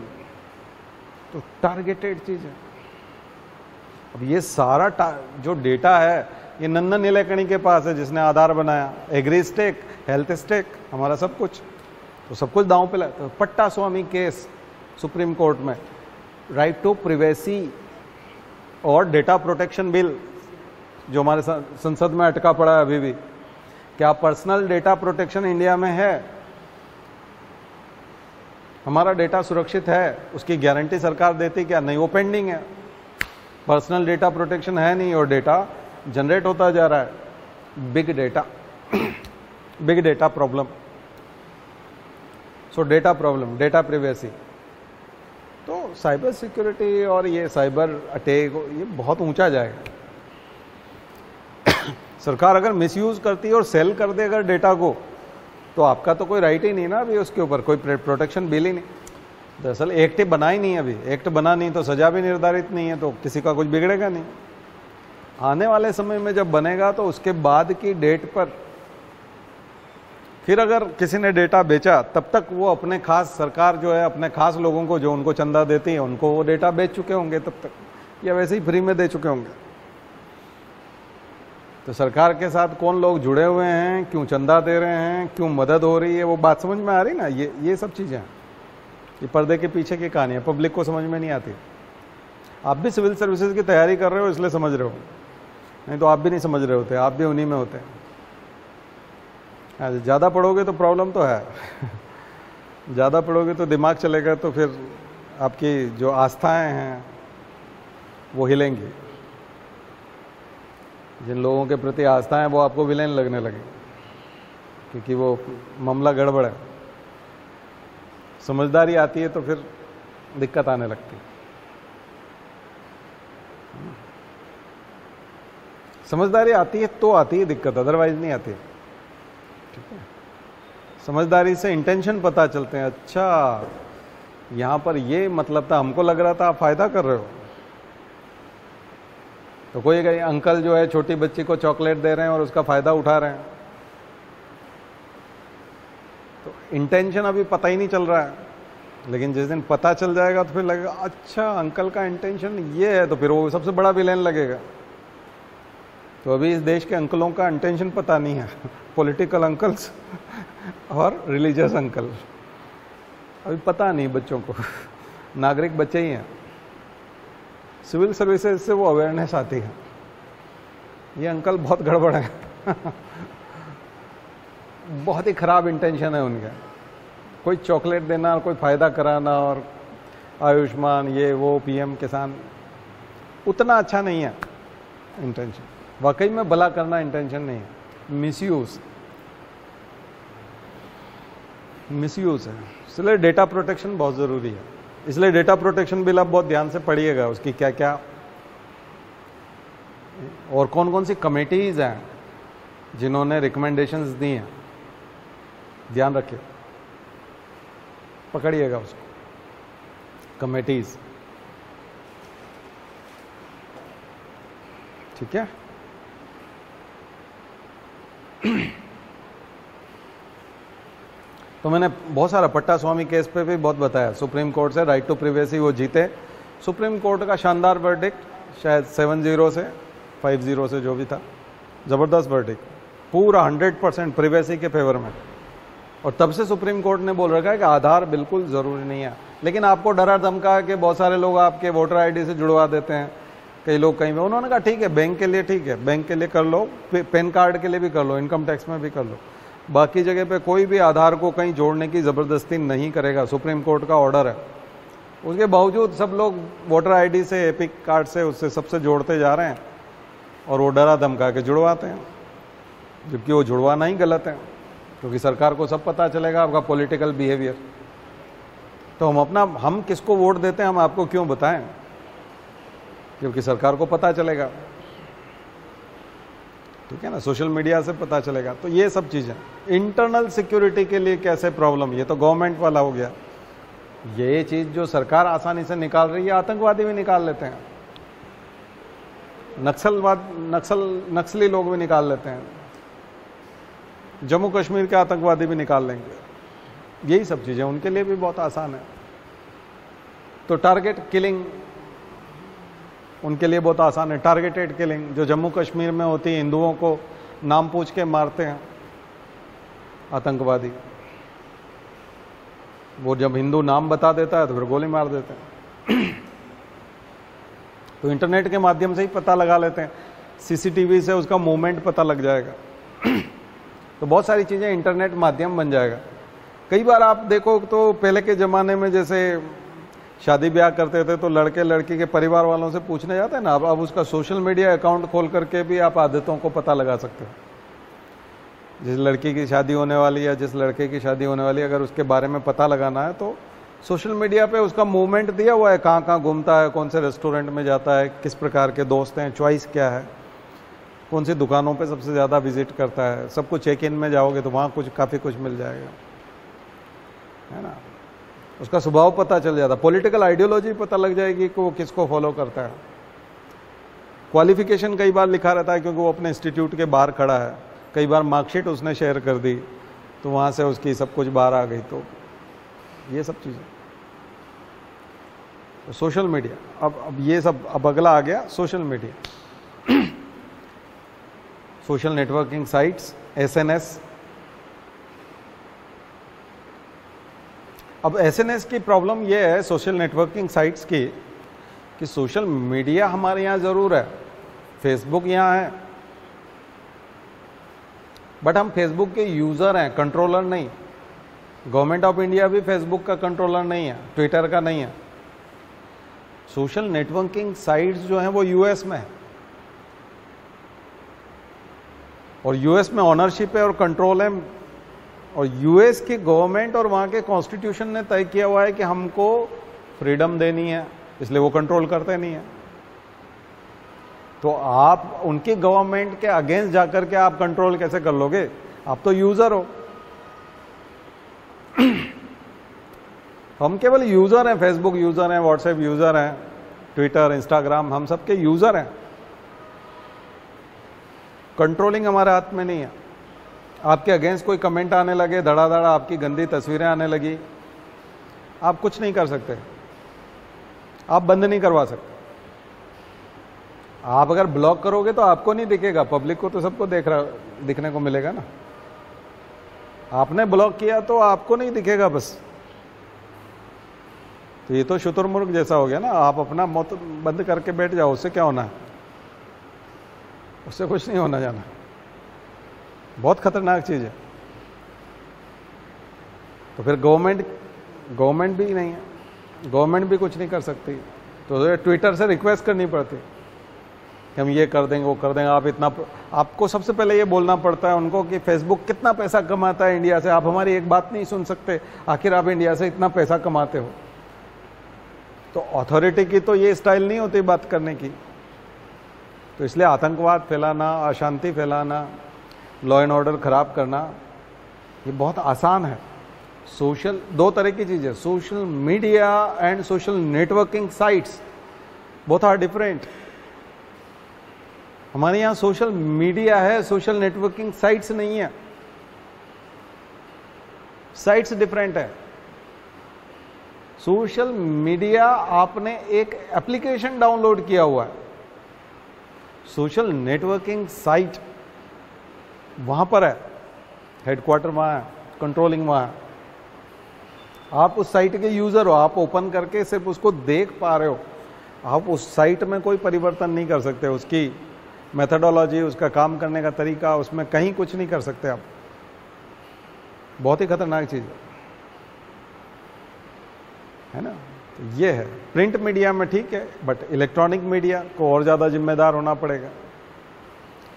तो टारगेटेड चीज है। अब ये सारा जो डेटा है ये नंदन नीलेकणी के पास है, जिसने आधार बनाया, एग्री स्टेक, हेल्थ स्टेक, हमारा सब कुछ, तो सब कुछ दांव पे लगा। तो पट्टा स्वामी केस सुप्रीम कोर्ट में, राइट टू प्रिवेसी, और डेटा प्रोटेक्शन बिल जो हमारे संसद में अटका पड़ा है अभी भी, क्या पर्सनल डेटा प्रोटेक्शन इंडिया में है? हमारा डेटा सुरक्षित है, उसकी गारंटी सरकार देती क्या? नहीं, वो पेंडिंग है। पर्सनल डेटा प्रोटेक्शन है नहीं और डेटा जनरेट होता जा रहा है। Big data big data problem. सो डेटा प्रॉब्लम, डेटा प्रिवेसी। तो साइबर सिक्योरिटी और ये साइबर अटैक ये बहुत ऊंचा जाएगा। सरकार अगर मिसयूज करती है और सेल कर दे अगर डेटा को, तो आपका तो कोई राइट ही नहीं ना अभी उसके ऊपर, कोई प्रोटेक्शन बिल ही नहीं। दरअसल एक्ट बना ही नहीं, अभी एक्ट बना नहीं तो सजा भी निर्धारित नहीं है, तो किसी का कुछ बिगड़ेगा नहीं। आने वाले समय में जब बनेगा तो उसके बाद की डेट पर फिर अगर किसी ने डेटा बेचा, तब तक वो अपने खास, सरकार जो है अपने खास लोगों को जो उनको चंदा देती है उनको वो डेटा बेच चुके होंगे तब तक, या वैसे ही फ्री में दे चुके होंगे। तो सरकार के साथ कौन लोग जुड़े हुए हैं, क्यों चंदा दे रहे हैं, क्यों मदद हो रही है, वो बात समझ में आ रही ना। ये सब चीजें, ये पर्दे के पीछे की कहानी है, पब्लिक को समझ में नहीं आती। आप भी सिविल सर्विसेज की तैयारी कर रहे हो इसलिए समझ रहे हो, नहीं तो आप भी नहीं समझ रहे होते, आप भी उन्हीं में होते हैं। ज़्यादा पढ़ोगे तो प्रॉब्लम तो है ज़्यादा पढ़ोगे तो दिमाग चलेगा, तो फिर आपकी जो आस्थाएं हैं वो हिलेंगी। जिन लोगों के प्रति आस्था है वो आपको विलेन लगने लगे, क्योंकि वो मामला गड़बड़ है। समझदारी आती है तो फिर दिक्कत आने लगती है। समझदारी आती है तो आती है दिक्कत, अदरवाइज नहीं आती। ठीक है, समझदारी से इंटेंशन पता चलते हैं। अच्छा, यहां पर ये मतलब था, हमको लग रहा था आप फायदा कर रहे हो। तो कोई अंकल जो है छोटी बच्ची को चॉकलेट दे रहे हैं और उसका फायदा उठा रहे हैं, तो इंटेंशन अभी पता ही नहीं चल रहा है। लेकिन जिस दिन पता चल जाएगा तो फिर लगेगा अच्छा अंकल का इंटेंशन ये है, तो फिर वो सबसे बड़ा विलेन लगेगा। तो अभी इस देश के अंकलों का इंटेंशन पता नहीं है, पॉलिटिकल अंकल्स और रिलीजियस अंकल, अभी पता नहीं बच्चों को। नागरिक बच्चे ही हैं। सिविल सर्विसेज से वो अवेयरनेस आती है, ये अंकल बहुत गड़बड़ है बहुत ही खराब इंटेंशन है उनका, कोई चॉकलेट देना, कोई फायदा कराना और आयुष्मान ये वो पीएम किसान, उतना अच्छा नहीं है इंटेंशन। वाकई में भला करना इंटेंशन नहीं है, मिसयूज है। इसलिए डेटा प्रोटेक्शन बहुत जरूरी है। इसलिए डेटा प्रोटेक्शन बिल आप बहुत ध्यान से पढ़िएगा, उसकी क्या क्या और कौन कौन सी कमेटीज हैं जिन्होंने रिकमेंडेशंस दी हैं, ध्यान रखिए, पकड़िएगा उसको, कमेटीज। ठीक है। तो मैंने बहुत सारा पट्टा स्वामी केस पे भी बहुत बताया, सुप्रीम कोर्ट से राइट टू प्रिवेसी वो जीते। सुप्रीम कोर्ट का शानदार वर्डिक्ट, शायद 7-0 से 5-0 से जो भी था, जबरदस्त वर्डिक्ट, पूरा 100% प्रिवेसी के फेवर में। और तब से सुप्रीम कोर्ट ने बोल रखा है कि आधार बिल्कुल जरूरी नहीं है, लेकिन आपको डरा धमका के बहुत सारे लोग आपके वोटर आईडी से जुड़वा देते हैं, कई लोग कहीं में। उन्होंने कहा ठीक है, बैंक के लिए ठीक है, बैंक के लिए कर लो, पैन कार्ड के लिए भी कर लो, इनकम टैक्स में भी कर लो, बाकी जगह पे कोई भी आधार को कहीं जोड़ने की जबरदस्ती नहीं करेगा, सुप्रीम कोर्ट का ऑर्डर है। उसके बावजूद सब लोग वोटर आईडी से, एपिक कार्ड से, उससे सबसे जोड़ते जा रहे हैं और वो डरा धमका के जुड़वाते हैं, जबकि वो जुड़वाना ही गलत है, क्योंकि सरकार को सब पता चलेगा आपका पॉलिटिकल बिहेवियर। तो हम किसको वोट देते हैं हम आपको क्यों बताएं, क्योंकि सरकार को पता चलेगा। ठीक है ना, सोशल मीडिया से पता चलेगा। तो ये सब चीजें इंटरनल सिक्योरिटी के लिए कैसे प्रॉब्लम, ये तो गवर्नमेंट वाला हो गया। ये चीज जो सरकार आसानी से निकाल रही है, आतंकवादी भी निकाल लेते हैं, नक्सली लोग भी निकाल लेते हैं, जम्मू कश्मीर के आतंकवादी भी निकाल लेंगे। यही सब चीजें उनके लिए भी बहुत आसान है। तो टारगेट किलिंग उनके लिए बहुत आसान है। टारगेटेड किलिंग जो जम्मू कश्मीर में होती है, हिंदुओं को नाम पूछ के मारते हैं आतंकवादी, वो जब हिंदू नाम बता देता है तो फिर गोली मार देते हैं। तो इंटरनेट के माध्यम से ही पता लगा लेते हैं, सीसीटीवी से उसका मूवमेंट पता लग जाएगा। तो बहुत सारी चीज़ें इंटरनेट माध्यम बन जाएगा। कई बार आप देखो तो पहले के ज़माने में जैसे शादी ब्याह करते थे तो लड़के लड़की के परिवार वालों से पूछने जाते हैं ना, अब उसका सोशल मीडिया अकाउंट खोल करके भी आप आदतों को पता लगा सकते हो। जिस लड़की की शादी होने वाली है, जिस लड़के की शादी होने वाली है, अगर उसके बारे में पता लगाना है तो सोशल मीडिया पे उसका मूवमेंट दिया हुआ है, कहाँ कहाँ घूमता है, कौन से रेस्टोरेंट में जाता है, किस प्रकार के दोस्त हैं, चॉइस क्या है, कौन सी दुकानों पे सबसे ज़्यादा विजिट करता है, सब कुछ चेक इन में जाओगे तो वहाँ कुछ काफ़ी कुछ मिल जाएगा, है ना। उसका स्वभाव पता चल जाता, पॉलिटिकल आइडियोलॉजी पता लग जाएगी कि वो किसको फॉलो करता है। क्वालिफिकेशन कई बार लिखा रहता है क्योंकि वो अपने इंस्टीट्यूट के बाहर खड़ा है, कई बार मार्कशीट उसने शेयर कर दी तो वहाँ से उसकी सब कुछ बाहर आ गई। तो ये सब चीज़ें तो सोशल मीडिया, अब ये सब, अब अगला आ गया social media, social networking sites, SNS. अब एसएनएस की प्रॉब्लम ये है सोशल नेटवर्किंग साइट्स की कि सोशल मीडिया हमारे यहाँ ज़रूर है, फेसबुक यहाँ है, बट हम फेसबुक के यूज़र हैं, कंट्रोलर नहीं। गवर्नमेंट ऑफ इंडिया भी फेसबुक का कंट्रोलर नहीं है, ट्विटर का नहीं है। सोशल नेटवर्किंग साइट्स जो हैं वो यूएस में है, और यूएस में ऑनरशिप है और कंट्रोल है, और यूएस की गवर्नमेंट और वहाँ के कॉन्स्टिट्यूशन ने तय किया हुआ है कि हमको फ्रीडम देनी है, इसलिए वो कंट्रोल करते नहीं है। तो आप उनकी गवर्नमेंट के अगेंस्ट जाकर के आप कंट्रोल कैसे कर लोगे? आप तो यूजर हो। हम केवल यूजर हैं, फेसबुक यूजर हैं, व्हाट्सएप यूजर हैं, ट्विटर, इंस्टाग्राम, हम सबके यूजर हैं। कंट्रोलिंग हमारे हाथ में नहीं है। आपके अगेंस्ट कोई कमेंट आने लगे, धड़ाधड़ा आपकी गंदी तस्वीरें आने लगी, आप कुछ नहीं कर सकते, आप बंद नहीं करवा सकते। आप अगर ब्लॉक करोगे तो आपको नहीं दिखेगा, पब्लिक को तो सबको दिखने को मिलेगा ना। आपने ब्लॉक किया तो आपको नहीं दिखेगा बस। तो ये तो शुतुरमुर्ग जैसा हो गया ना, आप अपना मौत बंद करके बैठ जाओ, उससे क्या होना है? उससे कुछ नहीं होना जाना। बहुत खतरनाक चीज है। तो फिर गवर्नमेंट भी नहीं है, गवर्नमेंट भी कुछ नहीं कर सकती, तो ट्विटर से रिक्वेस्ट करनी पड़ती कि हम ये कर देंगे, वो कर देंगे। आप इतना, आपको सबसे पहले ये बोलना पड़ता है उनको कि फेसबुक कितना पैसा कमाता है इंडिया से। आप हमारी एक बात नहीं सुन सकते, आखिर आप इंडिया से इतना पैसा कमाते हो। तो अथॉरिटी की तो ये स्टाइल नहीं होती बात करने की। तो इसलिए आतंकवाद फैलाना, अशांति फैलाना, लॉ एंड ऑर्डर खराब करना, ये बहुत आसान है। सोशल, दो तरह की चीजें, social media and social networking sites, both are different. हमारे यहां सोशल मीडिया है, सोशल नेटवर्किंग साइट्स नहीं है। साइट्स डिफरेंट है। सोशल मीडिया आपने एक एप्लीकेशन डाउनलोड किया हुआ है, सोशल नेटवर्किंग साइट वहां पर है, हेडक्वार्टर वहां है, कंट्रोलिंग वहां है। आप उस साइट के यूजर हो, आप ओपन करके सिर्फ उसको देख पा रहे हो, आप उस साइट में कोई परिवर्तन नहीं कर सकते। उसकी मेथडोलॉजी, उसका काम करने का तरीका, उसमें कहीं कुछ नहीं कर सकते आप। बहुत ही खतरनाक चीज है ना। तो ये है, प्रिंट मीडिया में ठीक है, बट इलेक्ट्रॉनिक मीडिया को और ज्यादा जिम्मेदार होना पड़ेगा,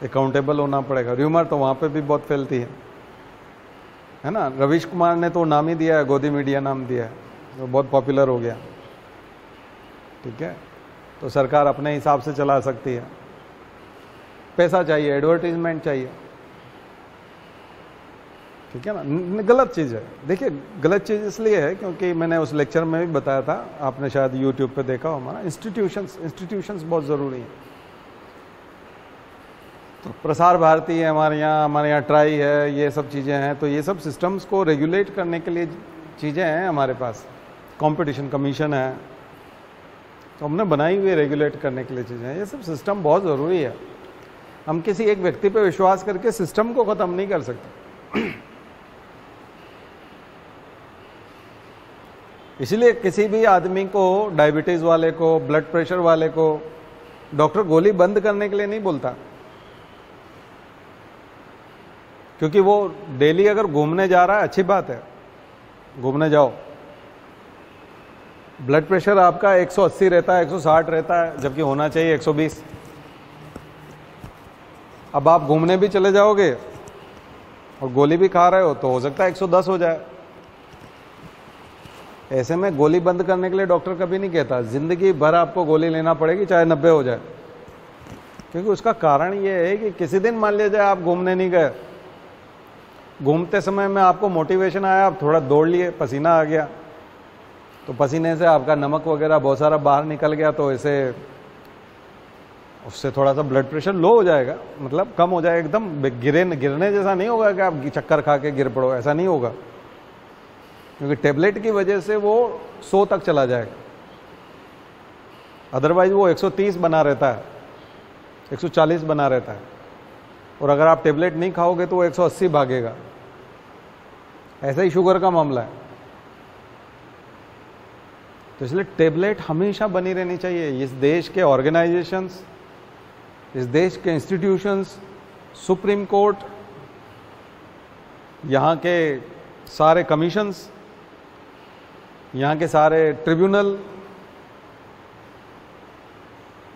अकाउंटेबल होना पड़ेगा। र्यूमर तो वहां पे भी बहुत फैलती है ना। रवीश कुमार ने तो नाम ही दिया है, गोदी मीडिया नाम दिया है, वो बहुत पॉपुलर हो गया। ठीक है, तो सरकार अपने हिसाब से चला सकती है। पैसा चाहिए, एडवर्टीजमेंट चाहिए, ठीक है ना। गलत चीज़ है। देखिए, गलत चीज़ इसलिए है क्योंकि मैंने उस लेक्चर में भी बताया था, आपने शायद यूट्यूब पे देखा हो हमारा, इंस्टीट्यूशंस बहुत ज़रूरी हैं। तो प्रसार भारती है हमारे यहाँ ट्राई है, ये सब चीज़ें हैं। तो ये सब सिस्टम्स को रेगुलेट करने के लिए चीज़ें हैं हमारे पास। कंपटीशन कमीशन है, तो हमने बनाई हुई रेगुलेट करने के लिए चीज़ें हैं। ये सब सिस्टम बहुत ज़रूरी है। हम किसी एक व्यक्ति पे विश्वास करके सिस्टम को ख़त्म नहीं कर सकते। इसलिए किसी भी आदमी को, डायबिटीज़ वाले को, ब्लड प्रेशर वाले को, डॉक्टर गोली बंद करने के लिए नहीं बोलता, क्योंकि वो डेली अगर घूमने जा रहा है अच्छी बात है, घूमने जाओ। ब्लड प्रेशर आपका 180 रहता है, 160 रहता है, जबकि होना चाहिए 120। अब आप घूमने भी चले जाओगे और गोली भी खा रहे हो तो हो सकता है 110 हो जाए। ऐसे में गोली बंद करने के लिए डॉक्टर कभी नहीं कहता, जिंदगी भर आपको गोली लेना पड़ेगी चाहे 90 हो जाए। क्योंकि उसका कारण ये है कि किसी दिन मान लीजिए आप घूमने नहीं गए, घूमते समय में आपको मोटिवेशन आया, आप थोड़ा दौड़ लिए, पसीना आ गया, तो पसीने से आपका नमक वगैरह बहुत सारा बाहर निकल गया, तो ऐसे उससे थोड़ा सा ब्लड प्रेशर लो हो जाएगा, मतलब कम हो जाएगा। एकदम गिरने जैसा नहीं होगा कि आप चक्कर खा के गिर पड़ो, ऐसा नहीं होगा, क्योंकि टेबलेट की वजह से वो 100 तक चला जाएगा। अदरवाइज वो 130 बना रहता है, 140 बना रहता है, और अगर आप टेबलेट नहीं खाओगे तो वो 180 भागेगा। ऐसा ही शुगर का मामला है। तो इसलिए टेबलेट हमेशा बनी रहनी चाहिए। इस देश के ऑर्गेनाइजेशंस, इस देश के इंस्टीट्यूशंस, सुप्रीम कोर्ट, यहाँ के सारे कमीशंस, यहाँ के सारे ट्रिब्यूनल,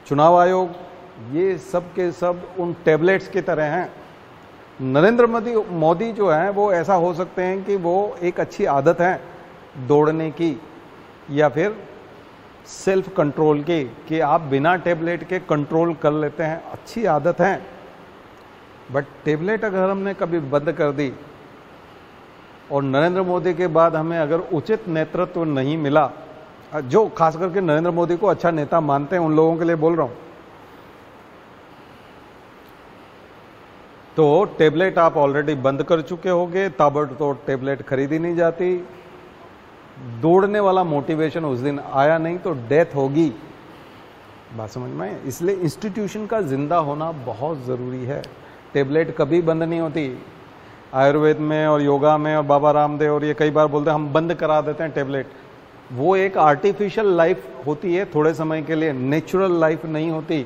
चुनाव आयोग, ये सब के सब उन टेबलेट्स की तरह हैं। नरेंद्र मोदी जो हैं वो ऐसा हो सकते हैं कि वो एक अच्छी आदत है दौड़ने की या फिर सेल्फ कंट्रोल की, कि आप बिना टेबलेट के कंट्रोल कर लेते हैं, अच्छी आदत है। बट टेबलेट अगर हमने कभी बंद कर दी और नरेंद्र मोदी के बाद हमें अगर उचित नेतृत्व नहीं मिला, जो खास करके नरेंद्र मोदी को अच्छा नेता मानते हैं उन लोगों के लिए बोल रहा हूं, तो टेबलेट आप ऑलरेडी बंद कर चुके होंगे, ताबड़तोड़ टेबलेट खरीदी नहीं जाती, दौड़ने वाला मोटिवेशन उस दिन आया नहीं तो डेथ होगी। बात समझ में? इसलिए इंस्टीट्यूशन का जिंदा होना बहुत जरूरी है। टेबलेट कभी बंद नहीं होती। आयुर्वेद में और योगा में और बाबा रामदेव और ये कई बार बोलते हैं हम बंद करा देते हैं टेबलेट। वो एक आर्टिफिशियल लाइफ होती है थोड़े समय के लिए, नेचुरल लाइफ नहीं होती।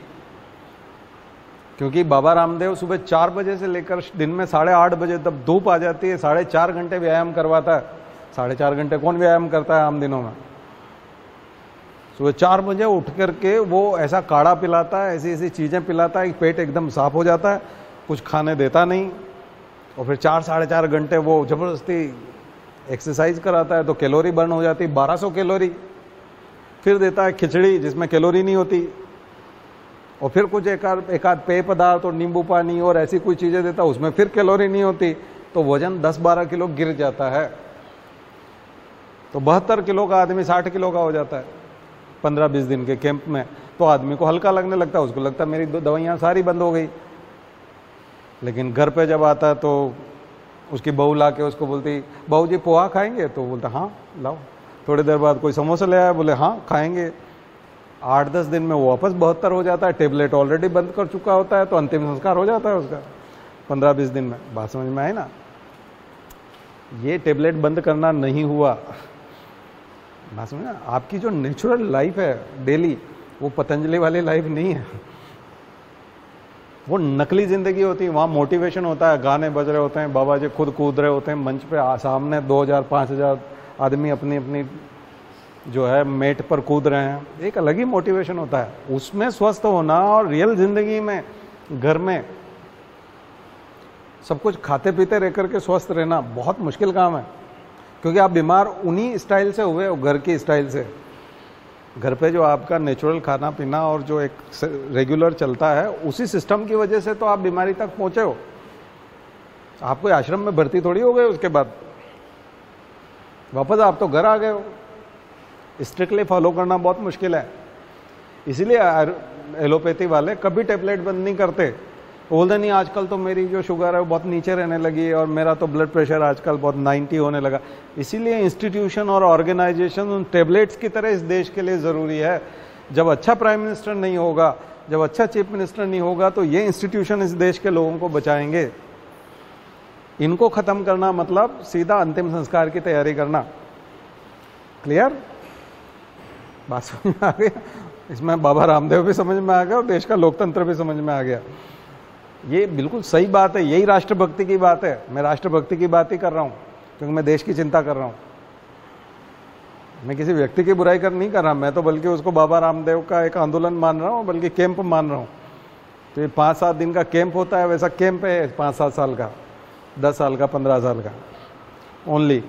क्योंकि बाबा रामदेव सुबह 4 बजे से लेकर दिन में 8:30 बजे तक धूप आ जाती है, 4.5 घंटे व्यायाम करवाता है। 4.5 घंटे कौन व्यायाम करता है आम दिनों में? सुबह 4 बजे उठ करके वो ऐसा काढ़ा पिलाता है, ऐसी ऐसी चीजें पिलाता है कि पेट एकदम साफ हो जाता है, कुछ खाने देता नहीं, और फिर 4-4.5 घंटे वो जबरदस्ती एक्सरसाइज कराता है, तो कैलोरी बर्न हो जाती है 1200 कैलोरी। फिर देता है खिचड़ी जिसमें कैलोरी नहीं होती, और फिर कुछ एक आध पेय पदार्थ और नींबू पानी और ऐसी कोई चीजें देता है, उसमें फिर कैलोरी नहीं होती, तो वजन 10-12 किलो गिर जाता है। तो 72 किलो का आदमी 60 किलो का हो जाता है 15-20 दिन के कैंप में। तो आदमी को हल्का लगने लगता है, उसको लगता है मेरी दवाइयाँ सारी बंद हो गई। लेकिन घर पे जब आता है तो उसकी बहू ला के उसको बोलती, बहू जी पोहा खाएंगे? तो बोलता हाँ लाओ। थोड़ी देर बाद कोई समोसा ले आया, बोले हाँ खाएंगे। 8-10 दिन में वो वापस 72 हो जाता है, टेबलेट ऑलरेडी बंद कर चुका होता है, तो अंतिम संस्कार हो जाता है उसका 15-20 दिन में। बात समझ में आई ना? ये टेबलेट बंद करना नहीं हुआ। बात समझ में? आपकी जो नेचुरल लाइफ है डेली, वो पतंजलि वाली लाइफ नहीं है, वो नकली जिंदगी होती है। वहाँ मोटिवेशन होता है, गाने बज रहे होते हैं, बाबा जी खुद कूद रहे होते हैं मंच पे, सामने 2000-5000 आदमी अपनी अपनी जो है मेट पर कूद रहे हैं, एक अलग ही मोटिवेशन होता है। उसमें स्वस्थ होना और रियल जिंदगी में घर में सब कुछ खाते पीते रह करके स्वस्थ रहना बहुत मुश्किल काम है, क्योंकि आप बीमार उन्हीं स्टाइल से हुए हो, घर की स्टाइल से। घर पे जो आपका नेचुरल खाना पीना और जो एक रेगुलर चलता है, उसी सिस्टम की वजह से तो आप बीमारी तक पहुंचे हो। आप कोई आश्रम में भर्ती थोड़ी हो गए, उसके बाद वापस आप तो घर आ गए हो। स्ट्रिक्टली फॉलो करना बहुत मुश्किल है। इसीलिए एलोपैथी वाले कभी टेबलेट बंद नहीं करते। बोलते नहीं आजकल तो मेरी जो शुगर है वो बहुत नीचे रहने लगी है और मेरा तो ब्लड प्रेशर आजकल बहुत 90 होने लगा। इसीलिए इंस्टीट्यूशन और ऑर्गेनाइजेशन उन टेबलेट्स की तरह इस देश के लिए ज़रूरी है। जब अच्छा प्राइम मिनिस्टर नहीं होगा, जब अच्छा चीफ मिनिस्टर नहीं होगा, तो ये इंस्टीट्यूशन इस देश के लोगों को बचाएंगे। इनको खत्म करना मतलब सीधा अंतिम संस्कार की तैयारी करना। क्लियर? बात समझ में आ गई? इसमें बाबा रामदेव भी समझ में आ गया और देश का लोकतंत्र भी समझ में आ गया। ये बिल्कुल सही बात है, यही राष्ट्रभक्ति की बात है। मैं राष्ट्रभक्ति की बात ही कर रहा हूँ क्योंकि मैं देश की चिंता कर रहा हूँ। मैं किसी व्यक्ति की बुराई नहीं कर रहा, मैं तो बल्कि उसको बाबा रामदेव का एक आंदोलन मान रहा हूँ, बल्कि कैंप मान रहा हूँ। तो ये 5-7 दिन का कैंप होता है, वैसा कैंप है 5-7 साल का, 10 साल का, 15 साल का ओनली।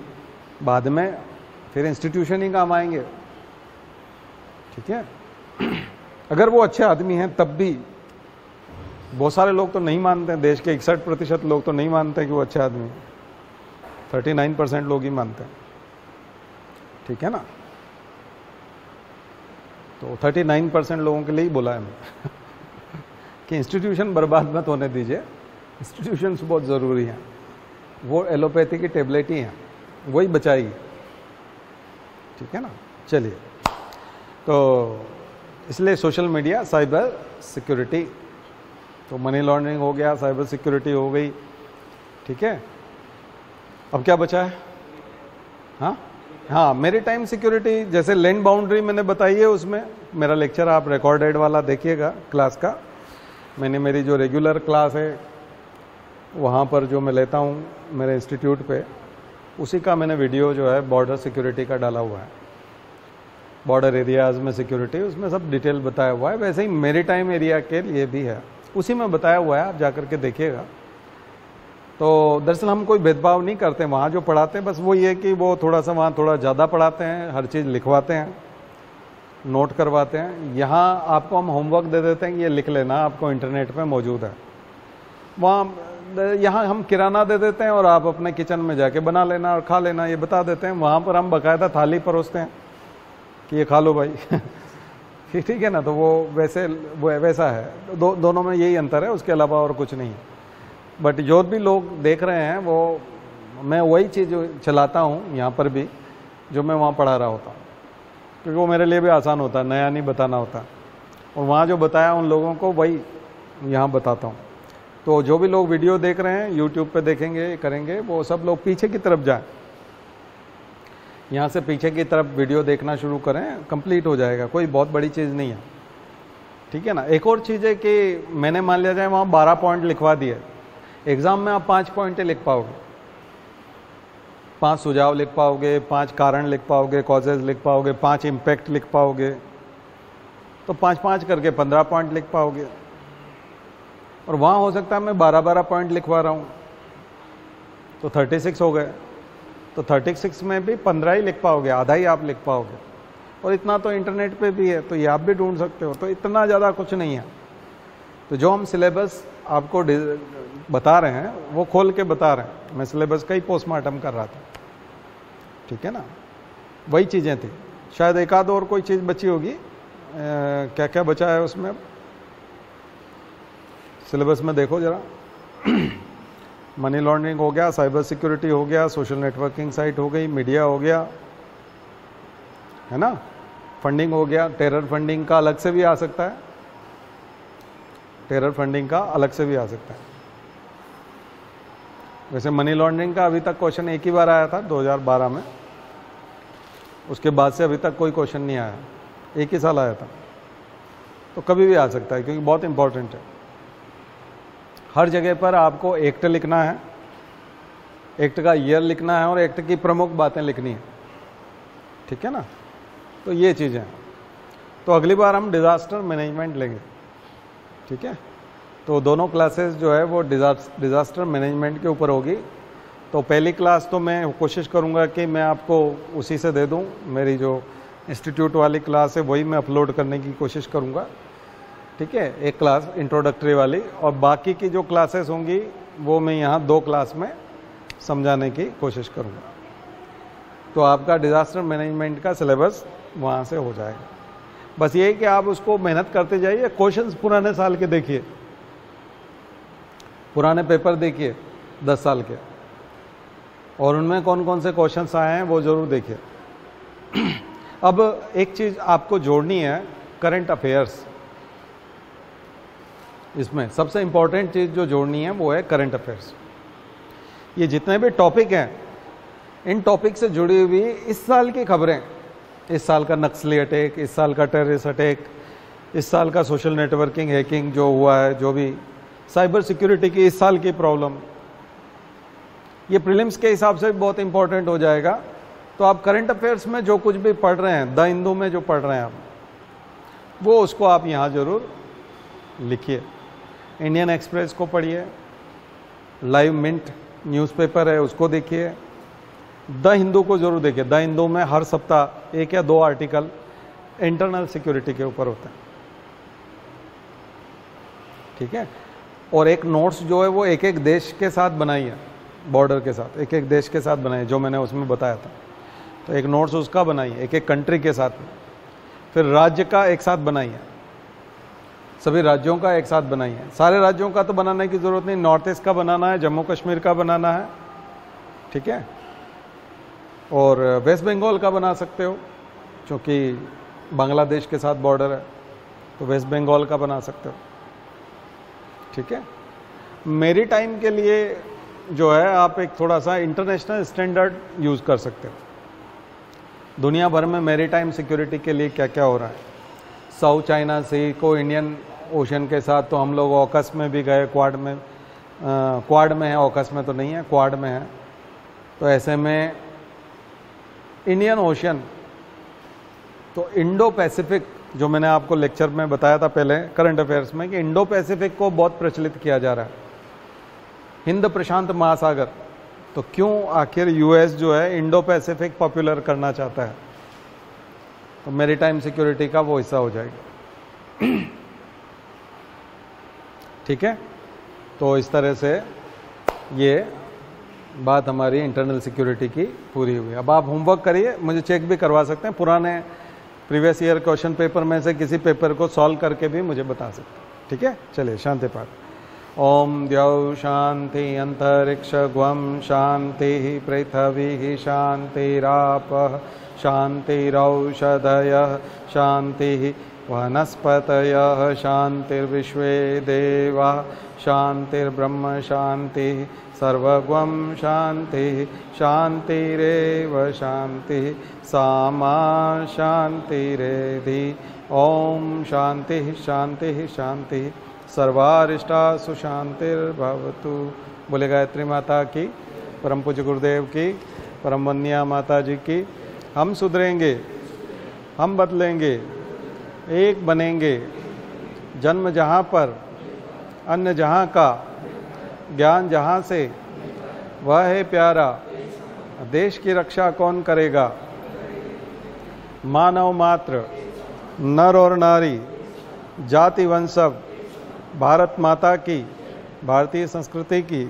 बाद में फिर इंस्टीट्यूशन ही काम आएंगे, ठीक है। अगर वो अच्छे आदमी हैं तब भी बहुत सारे लोग तो नहीं मानते हैं, देश के 61% लोग तो नहीं मानते कि वो अच्छे आदमी हैं, 39% लोग ही मानते हैं, ठीक है ना। तो 39% लोगों के लिए ही बोला है मैं कि इंस्टीट्यूशन बर्बाद मत होने दीजिए, इंस्टीट्यूशंस बहुत ज़रूरी हैं। वो एलोपैथी की टेबलेट ही हैं, वही बचाएगी, ठीक है ना। चलिए, तो इसलिए सोशल मीडिया, साइबर सिक्योरिटी, तो मनी लॉन्ड्रिंग हो गया, साइबर सिक्योरिटी हो गई, ठीक है। अब क्या बचा है? हाँ, मैरीटाइम सिक्योरिटी, जैसे लैंड बाउंड्री मैंने बताई है, उसमें मेरा लेक्चर आप रिकॉर्डेड वाला देखिएगा क्लास का। मैंने मेरी जो रेगुलर क्लास है वहाँ पर जो मैं लेता हूँ मेरे इंस्टीट्यूट पे, उसी का मैंने वीडियो जो है बॉर्डर सिक्योरिटी का डाला हुआ है, बॉर्डर एरियाज़ में सिक्योरिटी, उसमें सब डिटेल बताया हुआ है। वैसे ही मैरीटाइम एरिया के लिए भी है, उसी में बताया हुआ है, आप जाकर के देखिएगा। तो दरअसल हम कोई भेदभाव नहीं करते वहाँ जो पढ़ाते हैं, बस वो ये कि वो थोड़ा सा वहाँ थोड़ा ज़्यादा पढ़ाते हैं, हर चीज़ लिखवाते हैं, नोट करवाते हैं। यहाँ आपको हम होमवर्क दे देते हैं कि ये लिख लेना, आपको इंटरनेट पे मौजूद है। वहाँ यहाँ हम किराना दे देते हैं और आप अपने किचन में जाके बना लेना और खा लेना, ये बता देते हैं। वहाँ पर हम बाकायदा थाली परोसते हैं कि ये खा लो भाई ठीक है ना। तो वो वैसा है, दोनों में यही अंतर है, उसके अलावा और कुछ नहीं है। बट जो भी लोग देख रहे हैं वो, मैं वही चीज़ चलाता हूँ यहाँ पर भी जो मैं वहाँ पढ़ा रहा होता हूँ, क्योंकि वो मेरे लिए भी आसान होता है, नया नहीं बताना होता। और वहाँ जो बताया उन लोगों को वही यहाँ बताता हूँ। तो जो भी लोग वीडियो देख रहे हैं, यूट्यूब पे देखेंगे, करेंगे, वो सब लोग पीछे की तरफ जाएं, यहाँ से पीछे की तरफ वीडियो देखना शुरू करें, कंप्लीट हो जाएगा, कोई बहुत बड़ी चीज़ नहीं है, ठीक है ना। एक और चीज़ है कि मैंने मान लिया जाए वहाँ 12 पॉइंट लिखवा दिए, एग्ज़ाम में आप 5 पॉइंट लिख पाओगे, 5 सुझाव लिख पाओगे, 5 कारण लिख पाओगे, कॉजेज लिख पाओगे, 5 इम्पैक्ट लिख पाओगे, तो 5-5 करके 15 पॉइंट लिख पाओगे। और वहाँ हो सकता है मैं 12-12 पॉइंट लिखवा रहा हूँ, तो 36 हो गए। तो 36 में भी 15 ही लिख पाओगे, आधा ही आप लिख पाओगे। और इतना तो इंटरनेट पे भी है, तो ये आप भी ढूंढ सकते हो, तो इतना ज़्यादा कुछ नहीं है। तो जो हम सिलेबस आपको बता रहे हैं वो खोल के बता रहे हैं। मैं सिलेबस का ही पोस्टमार्टम कर रहा था, ठीक है ना। वही चीज़ें थी, शायद एक आध और कोई चीज़ बची होगी। क्या क्या बचा है उसमें सिलेबस में देखो जरा मनी लॉन्ड्रिंग हो गया, साइबर सिक्योरिटी हो गया, सोशल नेटवर्किंग साइट हो गई, मीडिया हो गया, है ना, फंडिंग हो गया। टेरर फंडिंग का अलग से भी आ सकता है, टेरर फंडिंग का अलग से भी आ सकता है। वैसे मनी लॉन्ड्रिंग का अभी तक क्वेश्चन एक ही बार आया था 2012 में, उसके बाद से अभी तक कोई क्वेश्चन नहीं आया, एक ही साल आया था। तो कभी भी आ सकता है क्योंकि बहुत इंपॉर्टेंट है। हर जगह पर आपको एक्ट लिखना है, एक्ट का ईयर लिखना है और एक्ट की प्रमुख बातें लिखनी है, ठीक है ना। तो ये चीज़ें, तो अगली बार हम डिज़ास्टर मैनेजमेंट लेंगे, ठीक है। तो दोनों क्लासेस जो है वो डिज़ास्टर मैनेजमेंट के ऊपर होगी। तो पहली क्लास तो मैं कोशिश करूँगा कि मैं आपको उसी से दे दूँ, मेरी जो इंस्टीट्यूट वाली क्लास है वही मैं अपलोड करने की कोशिश करूँगा, ठीक है, एक क्लास इंट्रोडक्टरी वाली। और बाकी की जो क्लासेस होंगी वो मैं यहाँ 2 क्लास में समझाने की कोशिश करूँगा। तो आपका डिज़ास्टर मैनेजमेंट का सिलेबस वहाँ से हो जाएगा। बस ये कि आप उसको मेहनत करते जाइए। क्वेश्चंस पुराने साल के देखिए, पुराने पेपर देखिए 10 साल के, और उनमें कौन कौन से क्वेश्चंस आए हैं वो ज़रूर देखिए। अब एक चीज़ आपको जोड़नी है, करंट अफेयर्स। इसमें सबसे इम्पॉर्टेंट चीज़ जो जोड़नी है वो है करंट अफेयर्स। ये जितने भी टॉपिक हैं, इन टॉपिक से जुड़ी हुई इस साल की खबरें, इस साल का नक्सली अटैक, इस साल का टेररिस्ट अटैक, इस साल का सोशल नेटवर्किंग, हैकिंग जो हुआ है, जो भी साइबर सिक्योरिटी की इस साल की प्रॉब्लम, ये प्रीलिम्स के हिसाब से बहुत इंपॉर्टेंट हो जाएगा। तो आप करंट अफेयर्स में जो कुछ भी पढ़ रहे हैं, द हिंदू में जो पढ़ रहे हैं आप, वो उसको आप यहाँ जरूर लिखिए। इंडियन एक्सप्रेस को पढ़िए, लाइव मिंट न्यूज़पेपर है उसको देखिए, द हिंदू को जरूर देखिए। द हिंदू में हर सप्ताह 1 या 2 आर्टिकल इंटरनल सिक्योरिटी के ऊपर होता है, ठीक है। और एक नोट्स जो है वो एक एक देश के साथ बनाई है, बॉर्डर के साथ एक एक देश के साथ बनाई, जो मैंने उसमें बताया था। तो एक नोट्स उसका बनाई है एक एक कंट्री के साथ में। फिर राज्य का एक साथ बनाई है, सभी राज्यों का एक साथ बनाई है। सारे राज्यों का तो बनाने की ज़रूरत नहीं, नॉर्थ ईस्ट का बनाना है, जम्मू कश्मीर का बनाना है, ठीक है। और वेस्ट बंगाल का बना सकते हो, क्योंकि बांग्लादेश के साथ बॉर्डर है, तो वेस्ट बंगाल का बना सकते हो, ठीक है। मेरी टाइम के लिए जो है आप एक थोड़ा सा इंटरनेशनल स्टैंडर्ड यूज़ कर सकते हो। दुनिया भर में मेरी टाइम सिक्योरिटी के लिए क्या क्या हो रहा है। साउथ चाइना सी को इंडियन ओशन के साथ तो हम लोग ऑकस में भी गए, क्वाड में है, ऑकस में तो नहीं है, क्वाड में है। तो ऐसे में इंडियन ओशन, तो इंडो पैसिफिक, जो मैंने आपको लेक्चर में बताया था पहले करंट अफेयर्स में, कि इंडो पैसिफिक को बहुत प्रचलित किया जा रहा है, हिंद प्रशांत महासागर। तो क्यों आखिर यूएस जो है इंडो पैसिफिक पॉपुलर करना चाहता है, तो मैरीटाइम सिक्योरिटी का वो हिस्सा हो जाएगा, ठीक है। तो इस तरह से ये बात हमारी इंटरनल सिक्योरिटी की पूरी हुई। अब आप होमवर्क करिए, मुझे चेक भी करवा सकते हैं, पुराने प्रीवियस ईयर क्वेश्चन पेपर में से किसी पेपर को सॉल्व करके भी मुझे बता सकते हैं, ठीक है। चलिए शांति पाठ। ओम द्यौ शांति अंतरिक्ष ग्वम शांति पृथ्वी शांतिरापः शांतिरौषधयः शांति वनस्पतयः शांतिर्विश्वे देवाः शांतिर्ब्रह्म शांति सर्वगम शांति शांतिरेव शांति सामा शांतिरेधि। ओम शांति शांति शांति सर्वारिष्टासु शांतिर्भवतु। बोले गायत्री माता की, परम पूज्य गुरुदेव की, परम वंदनीय माता जी की। हम सुधरेंगे, हम बदलेंगे, एक बनेंगे। जन्म जहाँ पर, अन्न जहाँ का, ज्ञान जहाँ से, वह है प्यारा। देश की रक्षा कौन करेगा। मानव मात्र, नर और नारी, जाति वंशव, भारत माता की, भारतीय संस्कृति की